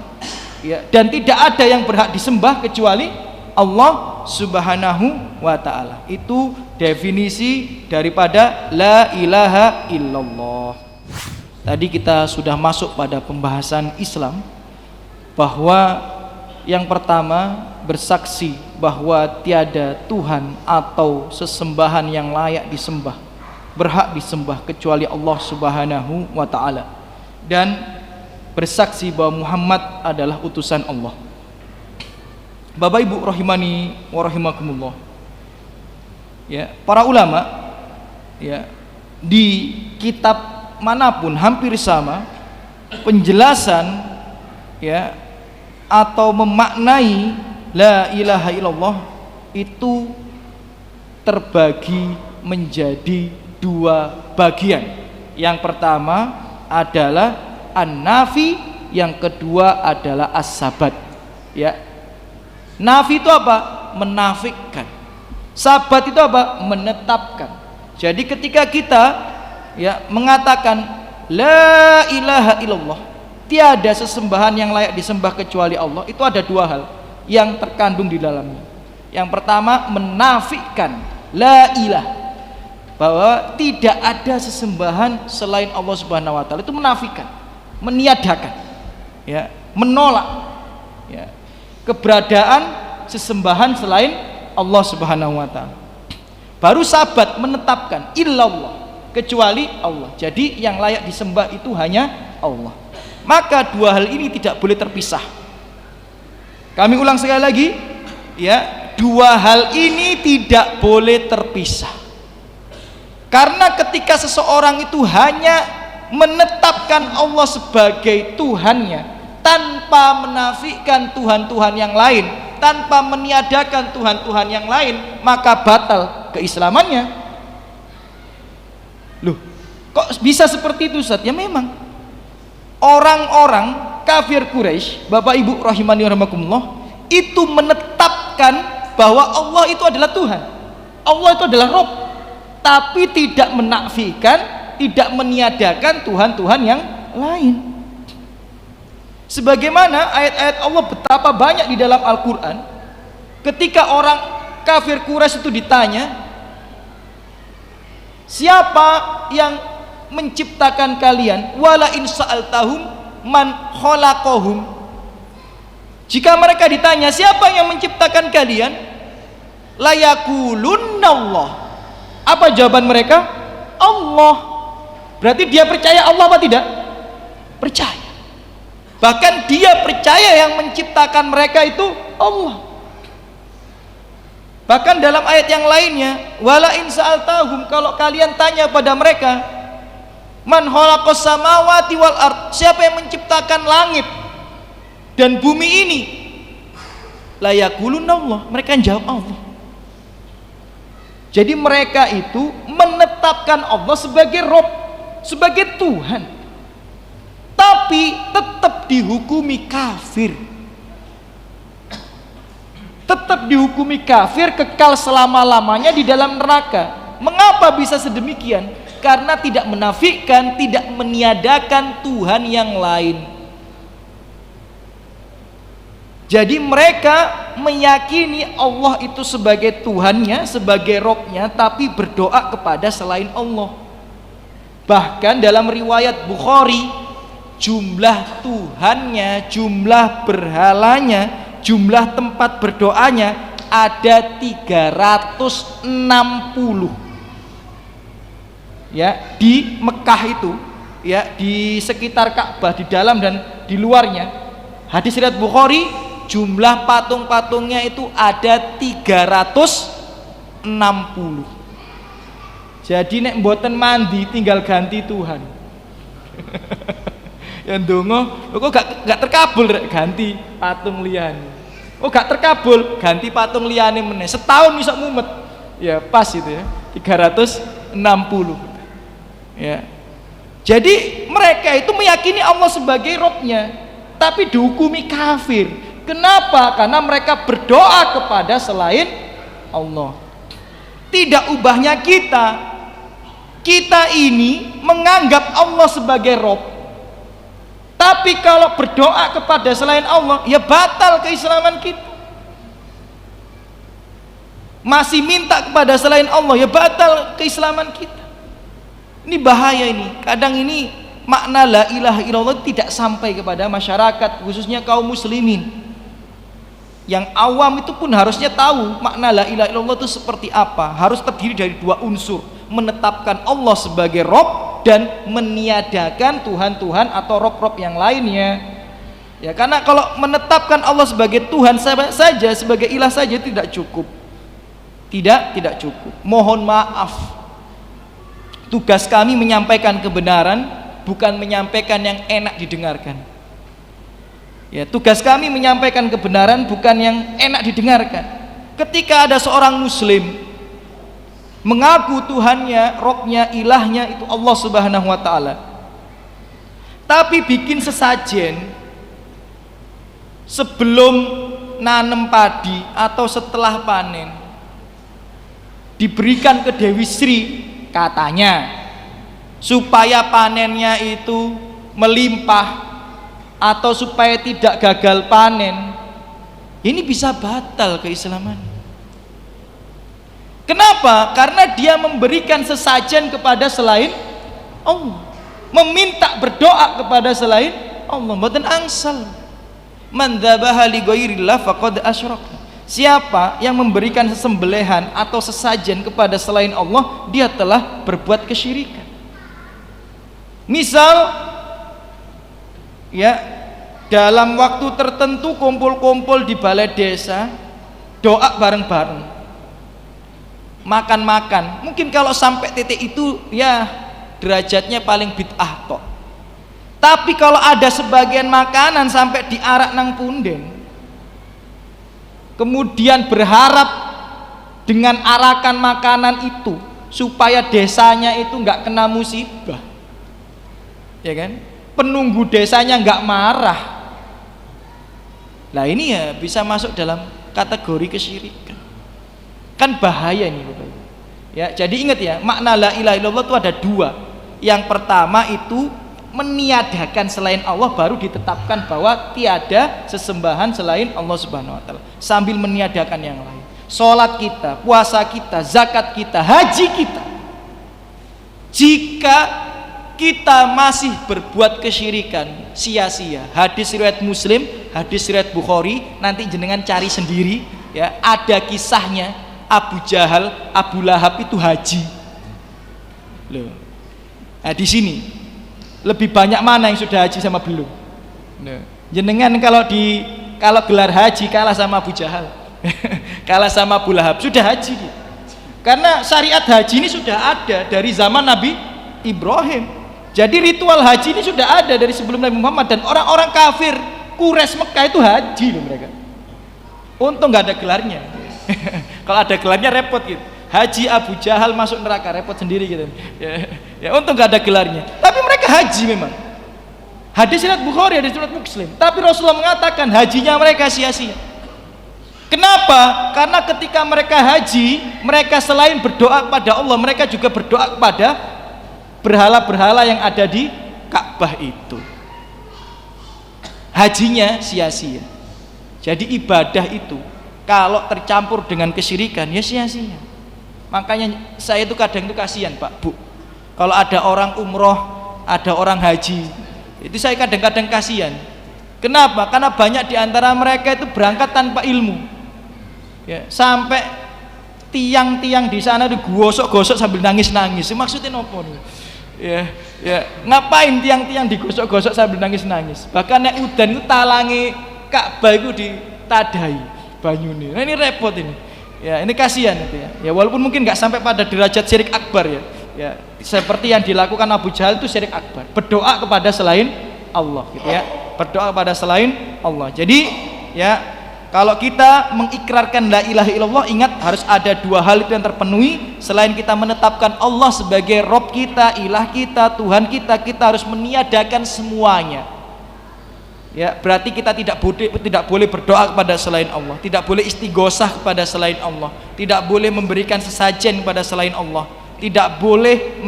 ya, dan tidak ada yang berhak disembah kecuali Allah Subhanahu wa ta'ala. Itu definisi daripada la ilaha illallah. Tadi kita sudah masuk pada pembahasan Islam, bahwa yang pertama bersaksi bahwa tiada Tuhan atau sesembahan yang layak disembah, berhak disembah kecuali Allah Subhanahu wa ta'ala, dan bersaksi bahwa Muhammad adalah utusan Allah. Bapak Ibu rahimani wa rahimakumullah, ya, para ulama, ya, di kitab manapun hampir sama penjelasan, ya, atau memaknai la ilaha illallah itu terbagi menjadi 2 bagian. Yang pertama adalah an-nafi, yang kedua adalah as-sabat, ya. Nafi itu apa? Menafikkan. Sabat itu apa? Menetapkan. Jadi ketika kita, ya, mengatakan la ilaha illallah, tiada sesembahan yang layak disembah kecuali Allah, itu ada 2 hal yang terkandung di dalamnya. Yang pertama menafikan la ilah, bahwa tidak ada sesembahan selain Allah Subhanahu wa ta'ala. Itu menafikan, meniadakan, ya, menolak, ya, keberadaan sesembahan selain Allah Subhanahu wa ta'ala. Baru sabat, menetapkan illallah, kecuali Allah. Jadi yang layak disembah itu hanya Allah. Maka 2 hal ini tidak boleh terpisah. Kami ulang sekali lagi, ya, 2 hal ini tidak boleh terpisah. Karena ketika seseorang itu hanya menetapkan Allah sebagai Tuhannya tanpa menafikan Tuhan-Tuhan yang lain, tanpa meniadakan Tuhan-Tuhan yang lain, maka batal keislamannya. Loh, kok bisa seperti itu, Ustaz? Ya memang orang-orang kafir Quraisy, Bapak Ibu rahimani rahimakumullah, itu menetapkan bahwa Allah itu adalah Tuhan, Allah itu adalah Rabb, tapi tidak menafikan, tidak meniadakan Tuhan-Tuhan yang lain. Sebagaimana ayat-ayat Allah betapa banyak di dalam Al-Quran, ketika orang kafir Quraisy itu ditanya, siapa yang menciptakan kalian? Wala in sa'altahum man khalaqahum. Jika mereka ditanya siapa yang menciptakan kalian, la yaqulunna Allah. Apa jawaban mereka? Allah. Berarti dia percaya Allah apa tidak? Percaya. Bahkan dia percaya yang menciptakan mereka itu Allah. Bahkan dalam ayat yang lainnya, wala in sa'altahum, kalau kalian tanya pada mereka, man khalaqas samawati wal ard, siapa yang menciptakan langit dan bumi ini, la yaqulunna Allah, mereka jawab Allah. Jadi mereka itu menetapkan Allah sebagai Rabb, sebagai Tuhan, tapi tetap dihukumi kafir. Tetap dihukumi kafir, kekal selama-lamanya di dalam neraka. Mengapa bisa sedemikian? Karena tidak menafikan, tidak meniadakan Tuhan yang lain. Jadi mereka meyakini Allah itu sebagai Tuhannya, sebagai Robnya, tapi berdoa kepada selain Allah. Bahkan dalam riwayat Bukhari, jumlah Tuhannya, jumlah berhalanya, jumlah tempat berdoanya ada 360. Ya, di Mekah itu, ya, di sekitar Ka'bah, di dalam dan di luarnya. Hadis riwayat Bukhari, jumlah patung-patungnya itu ada 360. Jadi nek mboten mandi tinggal ganti Tuhan. Ya ndonga, kok gak terkabul rek ganti patung liyane. Oh gak terkabul, ganti patung liyane meneh. Setahun iso mumet. Ya pas itu ya. 360. Ya. Jadi mereka itu meyakini Allah sebagai Robnya, tapi dihukumi kafir. Kenapa? Karena mereka berdoa kepada selain Allah. Tidak ubahnya kita ini menganggap Allah sebagai Rob, tapi kalau berdoa kepada selain Allah, ya batal keislaman kita. Masih minta kepada selain Allah, ya batal keislaman kita. Ini bahaya ini. Kadang ini makna la ilaha illallah tidak sampai kepada masyarakat, khususnya kaum muslimin. Yang awam itu pun harusnya tahu makna la ilaha illallah itu seperti apa. Harus terdiri dari dua unsur, menetapkan Allah sebagai Rob dan meniadakan Tuhan-Tuhan atau Rob-Rob yang lainnya. Ya, karena kalau menetapkan Allah sebagai Tuhan saja, sebagai ilah saja tidak cukup. Tidak cukup. Mohon maaf. Tugas kami menyampaikan kebenaran, bukan menyampaikan yang enak didengarkan. Ya, tugas kami menyampaikan kebenaran, bukan yang enak didengarkan. Ketika ada seorang muslim mengaku Tuhannya, Robnya, ilahnya itu Allah Subhanahu wa ta'ala, tapi bikin sesajen sebelum nanem padi atau setelah panen, diberikan ke Dewi Sri, katanya supaya panennya itu melimpah atau supaya tidak gagal panen. Ini bisa batal keislaman. Kenapa? Karena dia memberikan sesajen kepada selain Allah, meminta berdoa kepada selain Allah. Mboten angsal. Man dzabaha li ghairillah faqad asyraka. Siapa yang memberikan sesembelihan atau sesajen kepada selain Allah, dia telah berbuat kesyirikan. Misal, ya, dalam waktu tertentu kumpul-kumpul di balai desa, doa bareng-bareng, makan-makan. Mungkin kalau sampai titik itu, ya derajatnya paling bid'ah tok. Tapi kalau ada sebagian makanan sampai diarak nang punden, kemudian berharap dengan arakan makanan itu supaya desanya itu nggak kena musibah, ya kan? Penunggu desanya nggak marah. Nah ini ya bisa masuk dalam kategori kesyirikan. Kan bahaya ini, Bapak. Ya, jadi ingat ya, makna la ilaha illallah itu ada dua. Yang pertama itu meniadakan selain Allah, baru ditetapkan bahwa tiada sesembahan selain Allah Subhanahu wa ta'ala, sambil meniadakan yang lain. Salat kita, puasa kita, zakat kita, haji kita, jika kita masih berbuat kesyirikan, sia-sia. Hadis riwayat Muslim, hadis riwayat Bukhari, nanti jenengan cari sendiri ya, ada kisahnya Abu Jahal, Abu Lahab itu haji. Loh. Nah, di sini lebih banyak mana yang sudah haji sama belum? Nah, jenengan kalau gelar haji kalah sama Abu Jahal, kalah sama Abu Lahab, sudah haji dia. Karena syariat haji ini sudah ada dari zaman Nabi Ibrahim. Jadi ritual haji ini sudah ada dari sebelum Nabi Muhammad, dan orang-orang kafir Quraisy Mekah itu haji loh mereka. Untung nggak ada gelarnya. Kalau ada gelarnya repot gitu. Haji Abu Jahal masuk neraka, repot sendiri gitu. Ya untung gak ada gelarnya. Tapi mereka haji memang. Hadis riwayat Bukhari, hadis riwayat Muslim. Tapi Rasulullah mengatakan hajinya mereka sia-sia. Kenapa? Karena ketika mereka haji, mereka selain berdoa kepada Allah, mereka juga berdoa kepada berhala-berhala yang ada di Ka'bah itu. Hajinya sia-sia. Jadi ibadah itu kalau tercampur dengan kesyirikan ya sia-sia. Makanya saya itu kadang itu kasihan Pak Bu, kalau ada orang umroh, ada orang haji, itu saya kadang-kadang kasihan. Kenapa? Karena banyak diantara mereka itu berangkat tanpa ilmu ya, sampai tiang-tiang di sana digosok-gosok sambil nangis-nangis. Maksudnya apa nih? Ya ngapain tiang-tiang digosok-gosok sambil nangis-nangis? Bahkan nek udan itu talangi Ka'bah itu ditadai banyune. Nah ini repot ini. Ya ini kasihan itu ya. Ya walaupun mungkin nggak sampai pada derajat syirik akbar ya. Ya seperti yang dilakukan Abu Jahal itu syirik akbar. Berdoa kepada selain Allah gitu ya. Berdoa kepada selain Allah. Jadi ya kalau kita mengikrarkan la ilaha illallah, ingat harus ada dua hal itu yang terpenuhi. Selain kita menetapkan Allah sebagai Rob kita, ilah kita, Tuhan kita, kita harus meniadakan semuanya. Ya, berarti kita tidak boleh berdoa kepada selain Allah, tidak boleh istighosah kepada selain Allah, tidak boleh memberikan sesajen kepada selain Allah, tidak boleh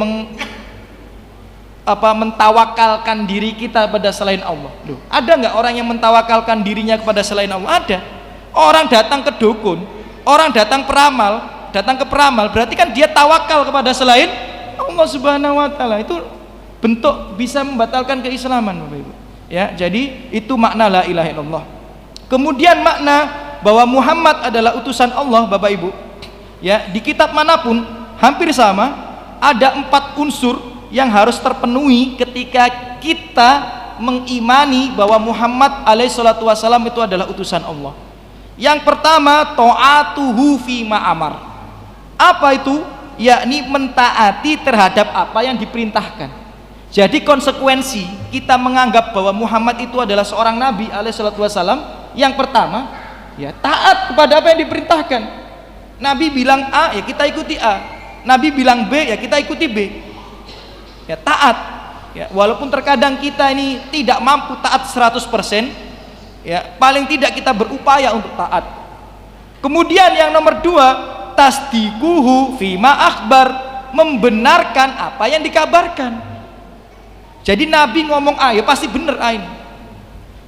mentawakalkan diri kita pada selain Allah. Loh, ada nggak orang yang mentawakalkan dirinya kepada selain Allah? Ada. Orang datang ke dukun, orang datang ke peramal, berarti kan dia tawakal kepada selain Allah Subhanahu wa taala. Itu bentuk bisa membatalkan keislaman, Bapak Ibu. Ya, jadi itu makna la ilaha illallah. Kemudian makna bahwa Muhammad adalah utusan Allah, Bapak Ibu. Ya, di kitab manapun hampir sama, ada 4 unsur yang harus terpenuhi ketika kita mengimani bahwa Muhammad alaihissalatu wassalam itu adalah utusan Allah. Yang pertama, ta'atuhu fima amar. Apa itu? Yakni mentaati terhadap apa yang diperintahkan. Jadi konsekuensi kita menganggap bahwa Muhammad itu adalah seorang nabi alaihissalatu wassalam, yang pertama ya taat kepada apa yang diperintahkan. Nabi bilang A ya kita ikuti A, Nabi bilang B ya kita ikuti B. Ya taat ya, walaupun terkadang kita ini tidak mampu taat 100%, ya paling tidak kita berupaya untuk taat. Kemudian yang nomor 2, tasdikuhu fima akhbar, membenarkan apa yang dikabarkan. Jadi Nabi ngomong A ya pasti bener A ini.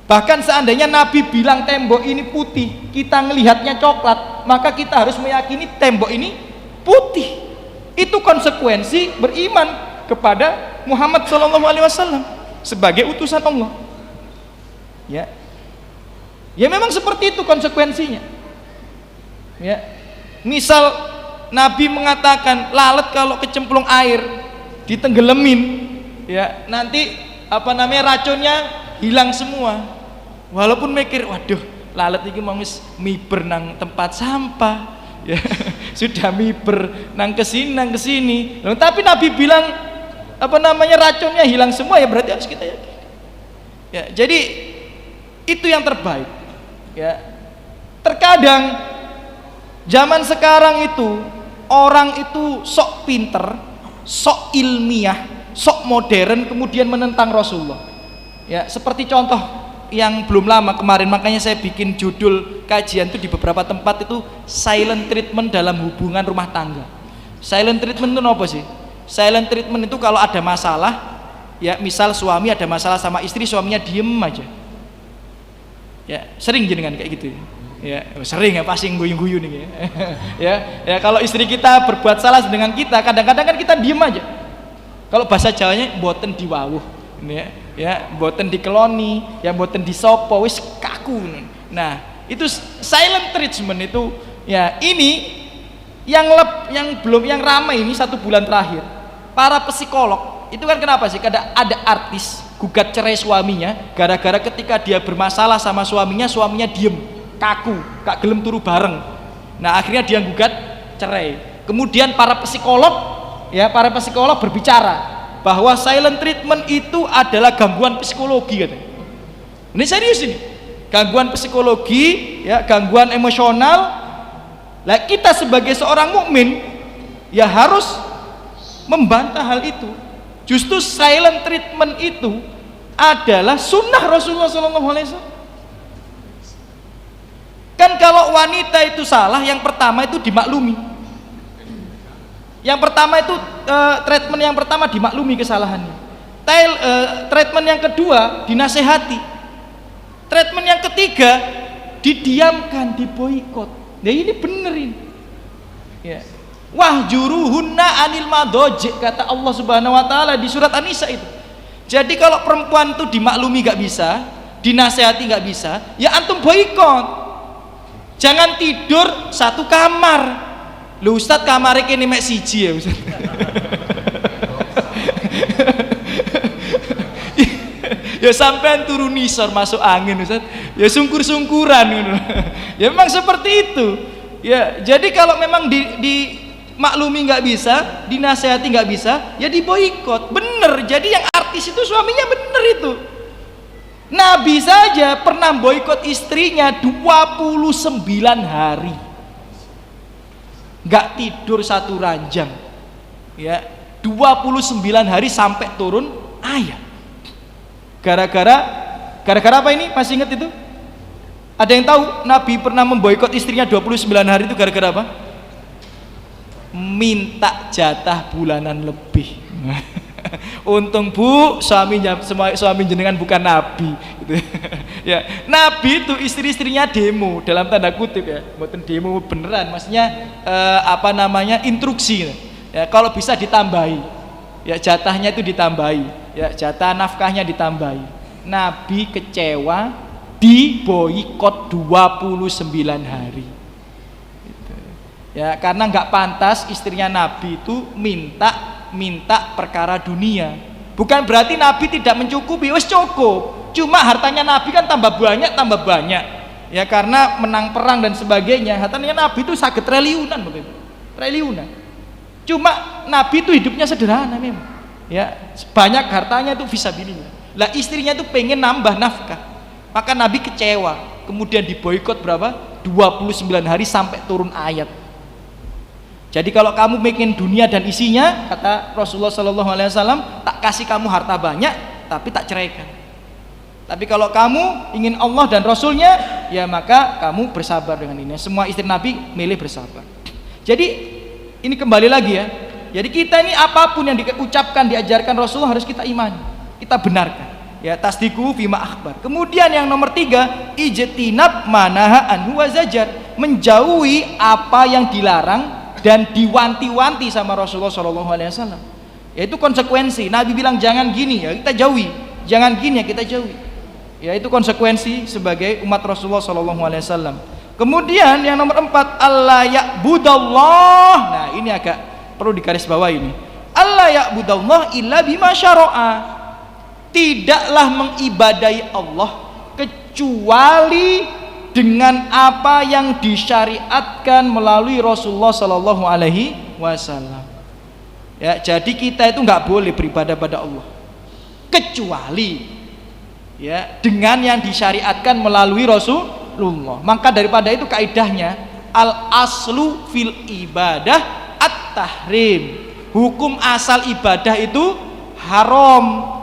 Bahkan seandainya Nabi bilang tembok ini putih, kita ngelihatnya coklat, maka kita harus meyakini tembok ini putih. Itu konsekuensi beriman kepada Muhammad SAW sebagai utusan Allah. Ya memang seperti itu konsekuensinya. Ya, misal Nabi mengatakan lalat kalau kecemplung air ditenggelamin, ya nanti racunnya hilang semua. Walaupun mikir waduh lalat iki mau miber nang tempat sampah ya sudah miber nang kesini tapi Nabi bilang racunnya hilang semua, ya berarti harus kita yakin. Ya jadi itu yang terbaik. Ya terkadang zaman sekarang itu orang itu sok pinter, sok ilmiah, sok modern, kemudian menentang Rasulullah. Ya, seperti contoh yang belum lama kemarin, makanya saya bikin judul kajian itu di beberapa tempat itu silent treatment dalam hubungan rumah tangga. Silent treatment itu apa sih? Silent treatment itu kalau ada masalah, ya misal suami ada masalah sama istri, suaminya diem aja. Ya, sering jenengan kayak gitu. Ya, sering ya pasti guyu-guyu nih ya. Ya, kalau istri kita berbuat salah dengan kita, kadang-kadang kan kita diem aja. Kalau bahasa Jawanya mboten diwawuh, ya mboten dikeloni, ya mboten disopo, wis kaku. Nah, itu silent treatment itu. Ya, ini yang ramai ini 1 bulan terakhir. Para psikolog itu kan kenapa sih? Kadang ada artis gugat cerai suaminya gara-gara ketika dia bermasalah sama suaminya diem, kaku, gak gelem turu bareng. Nah, akhirnya dia gugat cerai. Kemudian para psikolog berbicara bahwa silent treatment itu adalah gangguan psikologi katanya. Ini serius ini. Gangguan psikologi, ya, gangguan emosional. Lah kita sebagai seorang mukmin ya harus membantah hal itu. Justru silent treatment itu adalah sunnah Rasulullah SAW. Kan kalau wanita itu salah, yang pertama itu dimaklumi. Yang pertama itu treatment yang pertama dimaklumi kesalahannya. Treatment yang kedua dinasehati. Treatment yang ketiga didiamkan, diboikot. Nah ini bener ini. Ya. Wahjuruhunna anil madoji, kata Allah Subhanahu wa taala di surat An-Nisa itu. Jadi kalau perempuan itu dimaklumi gak bisa, dinasehati gak bisa, ya antum boikot. Jangan tidur satu kamar. Lu Ustaz kamarnya kini mek siji ya Ustaz. Ya sampean turun nisor masuk angin Ustaz. Ya sungkur-sungkuran gitu. Ya memang seperti itu. Ya, jadi kalau memang di maklumi nggak bisa, dinasehati nggak bisa, ya diboikot. Bener. Jadi yang artis itu suaminya bener itu. Nabi saja pernah boikot istrinya 29 hari, nggak tidur satu ranjang, ya 29 hari sampai turun ayat. Gara-gara apa ini? Masih ingat itu? Ada yang tahu Nabi pernah memboikot istrinya 29 hari itu gara-gara apa? Minta jatah bulanan lebih. Untung Bu, suami jenengan bukan nabi gitu. Ya, nabi itu istri-istrinya demo dalam tanda kutip ya, bukan demo beneran, maksudnya instruksi ya, kalau bisa ditambahi ya, jatahnya itu ditambahi ya, jatah nafkahnya ditambahi. Nabi kecewa, diboikot 29 hari gitu. Ya, karena nggak pantas istrinya Nabi itu minta perkara dunia. Bukan berarti Nabi tidak mencukupi, wes cukup. Cuma hartanya Nabi kan tambah banyak. Ya karena menang perang dan sebagainya. Hartanya Nabi itu saged triliunan, triliunan. Cuma Nabi itu hidupnya sederhana memang. Ya, banyak hartanya itu fisabilillah. Lah istrinya itu pengen nambah nafkah. Maka Nabi kecewa. Kemudian diboikot berapa? 29 hari sampai turun ayat. Jadi kalau kamu bikin dunia dan isinya, kata Rasulullah SAW, tak kasih kamu harta banyak, tapi tak ceraikan. Tapi kalau kamu ingin Allah dan Rasulnya, ya maka kamu bersabar dengan ini. Semua istri Nabi milih bersabar. Jadi ini kembali lagi ya. Jadi kita ini apapun yang diucapkan, diajarkan Rasulullah harus kita imani, kita benarkan. Ya, tasdiku fima akhbar. Kemudian yang nomor 3, ijtinab manaha anhu wa zajar, menjauhi apa yang dilarang dan diwanti-wanti sama Rasulullah SAW. Yaitu konsekuensi. Nabi bilang jangan gini, ya kita jauhi. Jangan gini, ya kita jauhi. Ya itu konsekuensi sebagai umat Rasulullah SAW. Kemudian yang nomor 4, Allah ya'budallah. Nah ini agak perlu digarisbawahi ini. Allah ya'budallah illa bima syara'a. Tidaklah mengibadahi Allah kecuali dengan apa yang disyariatkan melalui Rasulullah Sallallahu Alaihi Wasallam. Ya, jadi kita itu nggak boleh beribadah pada Allah kecuali ya dengan yang disyariatkan melalui Rasulullah. Maka daripada itu kaidahnya al aslu fil ibadah at-tahrim. Hukum asal ibadah itu haram.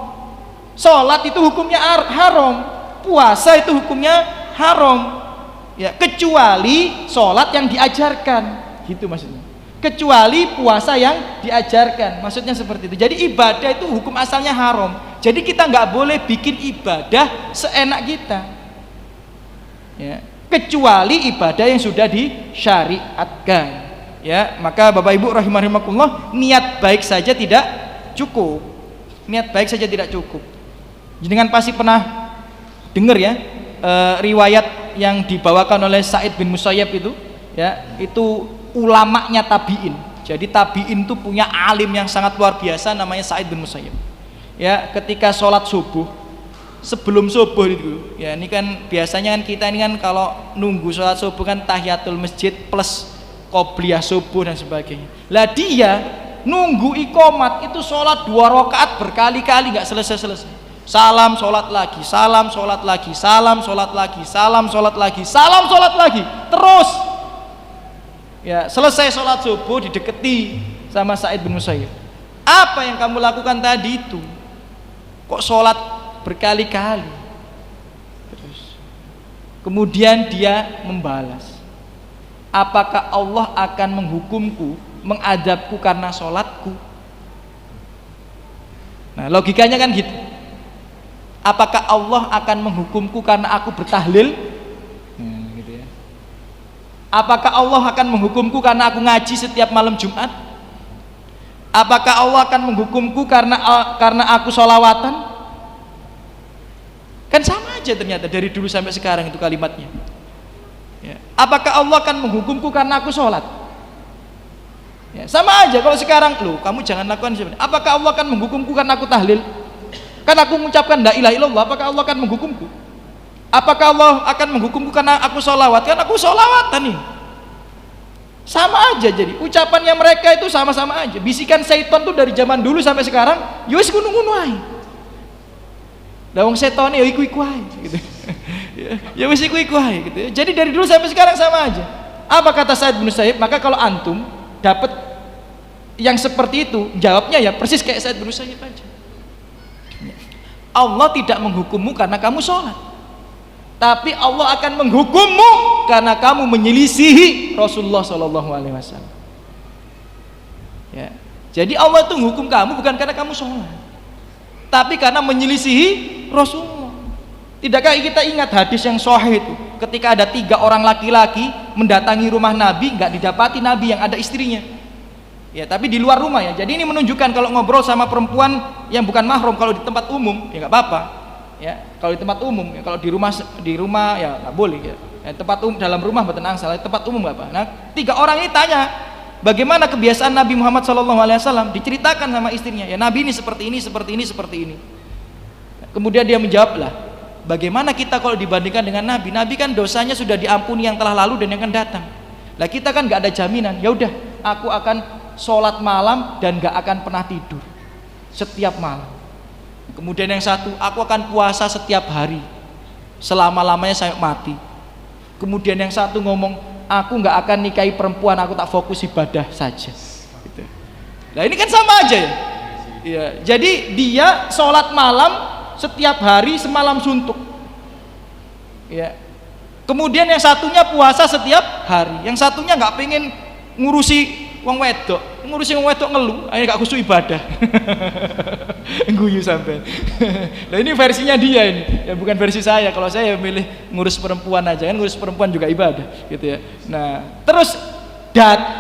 Salat itu hukumnya haram. Puasa itu hukumnya haram. Ya, kecuali sholat yang diajarkan, gitu maksudnya. Kecuali puasa yang diajarkan, maksudnya seperti itu. Jadi ibadah itu hukum asalnya haram. Jadi kita nggak boleh bikin ibadah seenak kita. Ya, kecuali ibadah yang sudah disyariatkan. Ya, maka Bapak Ibu rahimakumullah, niat baik saja tidak cukup. Niat baik saja tidak cukup. Jangan pasti pernah dengar ya riwayat yang dibawakan oleh Sa'id bin Musayyab itu, ya itu ulamanya tabi'in. Jadi tabi'in itu punya alim yang sangat luar biasa namanya Sa'id bin Musayyab. Ya, ketika sholat subuh, sebelum subuh itu, ya ini kan biasanya kan kita ini kan kalau nunggu sholat subuh kan tahiyatul masjid plus qobliyah subuh dan sebagainya. Lah dia nunggu iqomat itu sholat 2 rakaat berkali-kali nggak selesai-selesai. Salam sholat lagi, salam sholat lagi, salam sholat lagi, salam sholat lagi, salam sholat lagi, terus ya selesai sholat subuh dideketi sama Sa'id bin Musayyib, apa yang kamu lakukan tadi itu? Kok sholat berkali-kali? Terus kemudian dia membalas, apakah Allah akan menghukumku, mengadabku karena sholatku? Nah logikanya kan gitu. Apakah Allah akan menghukumku karena aku bertahlil? Gitu ya. Apakah Allah akan menghukumku karena aku ngaji setiap malam Jumat? Apakah Allah akan menghukumku karena aku sholawatan? Kan sama aja ternyata dari dulu sampai sekarang itu kalimatnya. Ya. Apakah Allah akan menghukumku karena aku sholat? Ya, sama aja kalau sekarang, loh kamu jangan lakukan seperti. Apakah Allah akan menghukumku karena aku tahlil? Kan aku mengucapkan la ilaha illallah, apakah Allah akan menghukumku? Apakah Allah akan menghukumku karena aku sholawat? Kan aku sholawatan nih. Sama aja, jadi ucapannya mereka itu sama-sama aja. Bisikan syaitan tuh dari zaman dulu sampai sekarang, ya wis ngono-ngono ae. Lah wong setone ya iku-iku ae gitu. Ya wis iku-iku ae gitu. Jadi dari dulu sampai sekarang sama aja. Apa kata Sa'id bin Musayyib? Maka kalau antum dapat yang seperti itu, jawabnya ya persis kayak Sa'id bin Musayyib aja. Allah tidak menghukummu karena kamu sholat, tapi Allah akan menghukummu karena kamu menyelisihi Rasulullah SAW. Ya. Jadi Allah itu menghukum kamu bukan karena kamu sholat, tapi karena menyelisihi Rasulullah. Tidakkah kita ingat hadis yang sahih itu, ketika ada 3 orang laki-laki mendatangi rumah Nabi, nggak didapati Nabi yang ada istrinya. Ya, tapi di luar rumah ya. Jadi ini menunjukkan kalau ngobrol sama perempuan yang bukan mahram, kalau di tempat umum ya nggak apa-apa. Ya, kalau di tempat umum, ya kalau di rumah ya nggak boleh ya. Tempat umum dalam rumah betenang salah, tempat umum nggak apa. Nah, 3 orang ini tanya, bagaimana kebiasaan Nabi Muhammad SAW? Diceritakan sama istrinya. Ya Nabi ini seperti ini, seperti ini, seperti ini. Kemudian dia menjawab lah, bagaimana kita kalau dibandingkan dengan Nabi? Nabi kan dosanya sudah diampuni yang telah lalu dan yang akan datang. Lah kita kan nggak ada jaminan. Ya udah, aku akan sholat malam dan gak akan pernah tidur setiap malam. Kemudian yang satu, aku akan puasa setiap hari selama-lamanya sampai mati. Kemudian yang satu ngomong, aku gak akan nikahi perempuan, aku tak fokus ibadah saja gitu. Nah ini kan sama aja ya, ya. Jadi dia sholat malam setiap hari semalam suntuk ya. Kemudian yang satunya puasa setiap hari, yang satunya gak pengen ngurusi wong wedok, ngurusin wong wedok ngeluh, akhirnya gak khusyuk ibadah. Guyu sampai. Nah ini versinya dia ini, ya bukan versi saya. Kalau saya milih ngurus perempuan aja, kan ngurus perempuan juga ibadah, gitu ya. Nah terus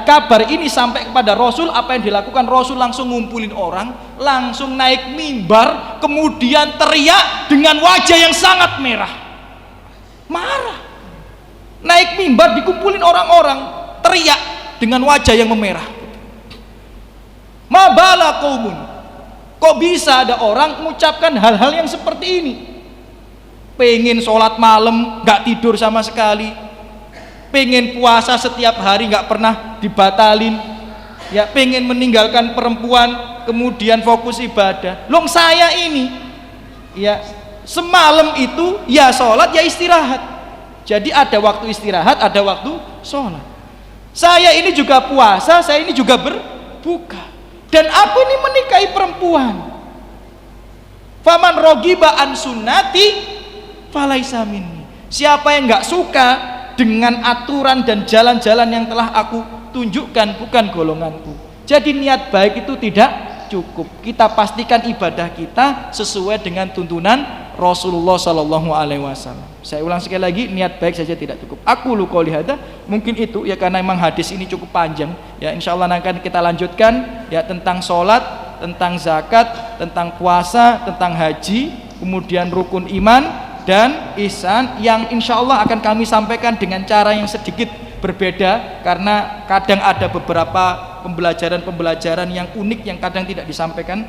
kabar ini sampai kepada Rasul, apa yang dilakukan Rasul? Langsung ngumpulin orang, langsung naik mimbar, kemudian teriak dengan wajah yang sangat merah, marah. Naik mimbar dikumpulin orang-orang, teriak dengan wajah yang memerah. Mabala qaumun, kok bisa ada orang mengucapkan hal-hal yang seperti ini? Pengen sholat malam gak tidur sama sekali, pengen puasa setiap hari gak pernah dibatalin, ya pengen meninggalkan perempuan kemudian fokus ibadah. Long saya ini ya semalam itu ya sholat ya istirahat, jadi ada waktu istirahat, ada waktu sholat. Saya ini juga puasa, saya ini juga berbuka, dan aku ini menikahi perempuan. Faman rogiba an sunnati falaisa minni. Siapa yang nggak suka dengan aturan dan jalan-jalan yang telah aku tunjukkan, bukan golonganku. Jadi niat baik itu tidak cukup. Kita pastikan ibadah kita sesuai dengan tuntunan Rasulullah SAW. Saya ulang sekali lagi, niat baik saja tidak cukup. Aku lu qouli hadza, mungkin itu ya, karena memang hadis ini cukup panjang ya. Insyaallah nanti akan kita lanjutkan ya, tentang sholat, tentang zakat, tentang puasa, tentang haji, kemudian rukun iman dan ihsan, yang insyaallah akan kami sampaikan dengan cara yang sedikit berbeda, karena kadang ada beberapa pembelajaran yang unik yang kadang tidak disampaikan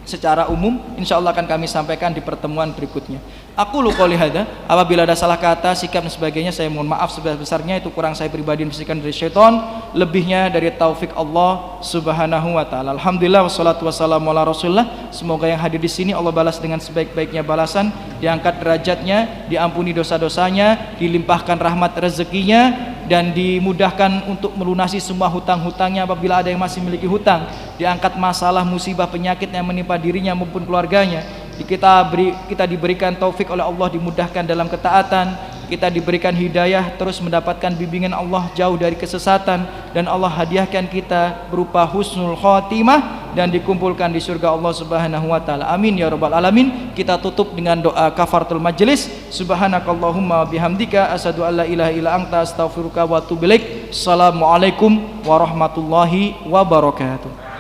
secara umum. Insyaallah akan kami sampaikan di pertemuan berikutnya. Aku lu qouli hadza, apabila ada salah kata, sikap dan sebagainya saya mohon maaf sebesar-besarnya. Itu kurang saya pribadi, bisikan dari syaitan, lebihnya dari taufik Allah Subhanahu wa taala. Alhamdulillah wassalatu wassalamu ala Rasulillah. Semoga yang hadir di sini Allah balas dengan sebaik-baiknya balasan, diangkat derajatnya, diampuni dosa-dosanya, dilimpahkan rahmat rezekinya, dan dimudahkan untuk melunasi semua hutang-hutangnya. Apabila ada yang masih memiliki hutang, diangkat masalah musibah penyakit yang menimpa dirinya maupun keluarganya. Kita diberikan taufik oleh Allah, dimudahkan dalam ketaatan, kita diberikan hidayah, terus mendapatkan bimbingan Allah, jauh dari kesesatan, dan Allah hadiahkan kita berupa husnul khotimah dan dikumpulkan di surga Allah Subhanahu wa taala. Amin ya rabbal alamin. Kita tutup dengan doa kafaratul majelis. Subhanakallahumma bihamdika asyhadu an la ilaha illa anta astaghfiruka wa atubu ilaik. Assalamualaikum warahmatullahi wabarakatuh.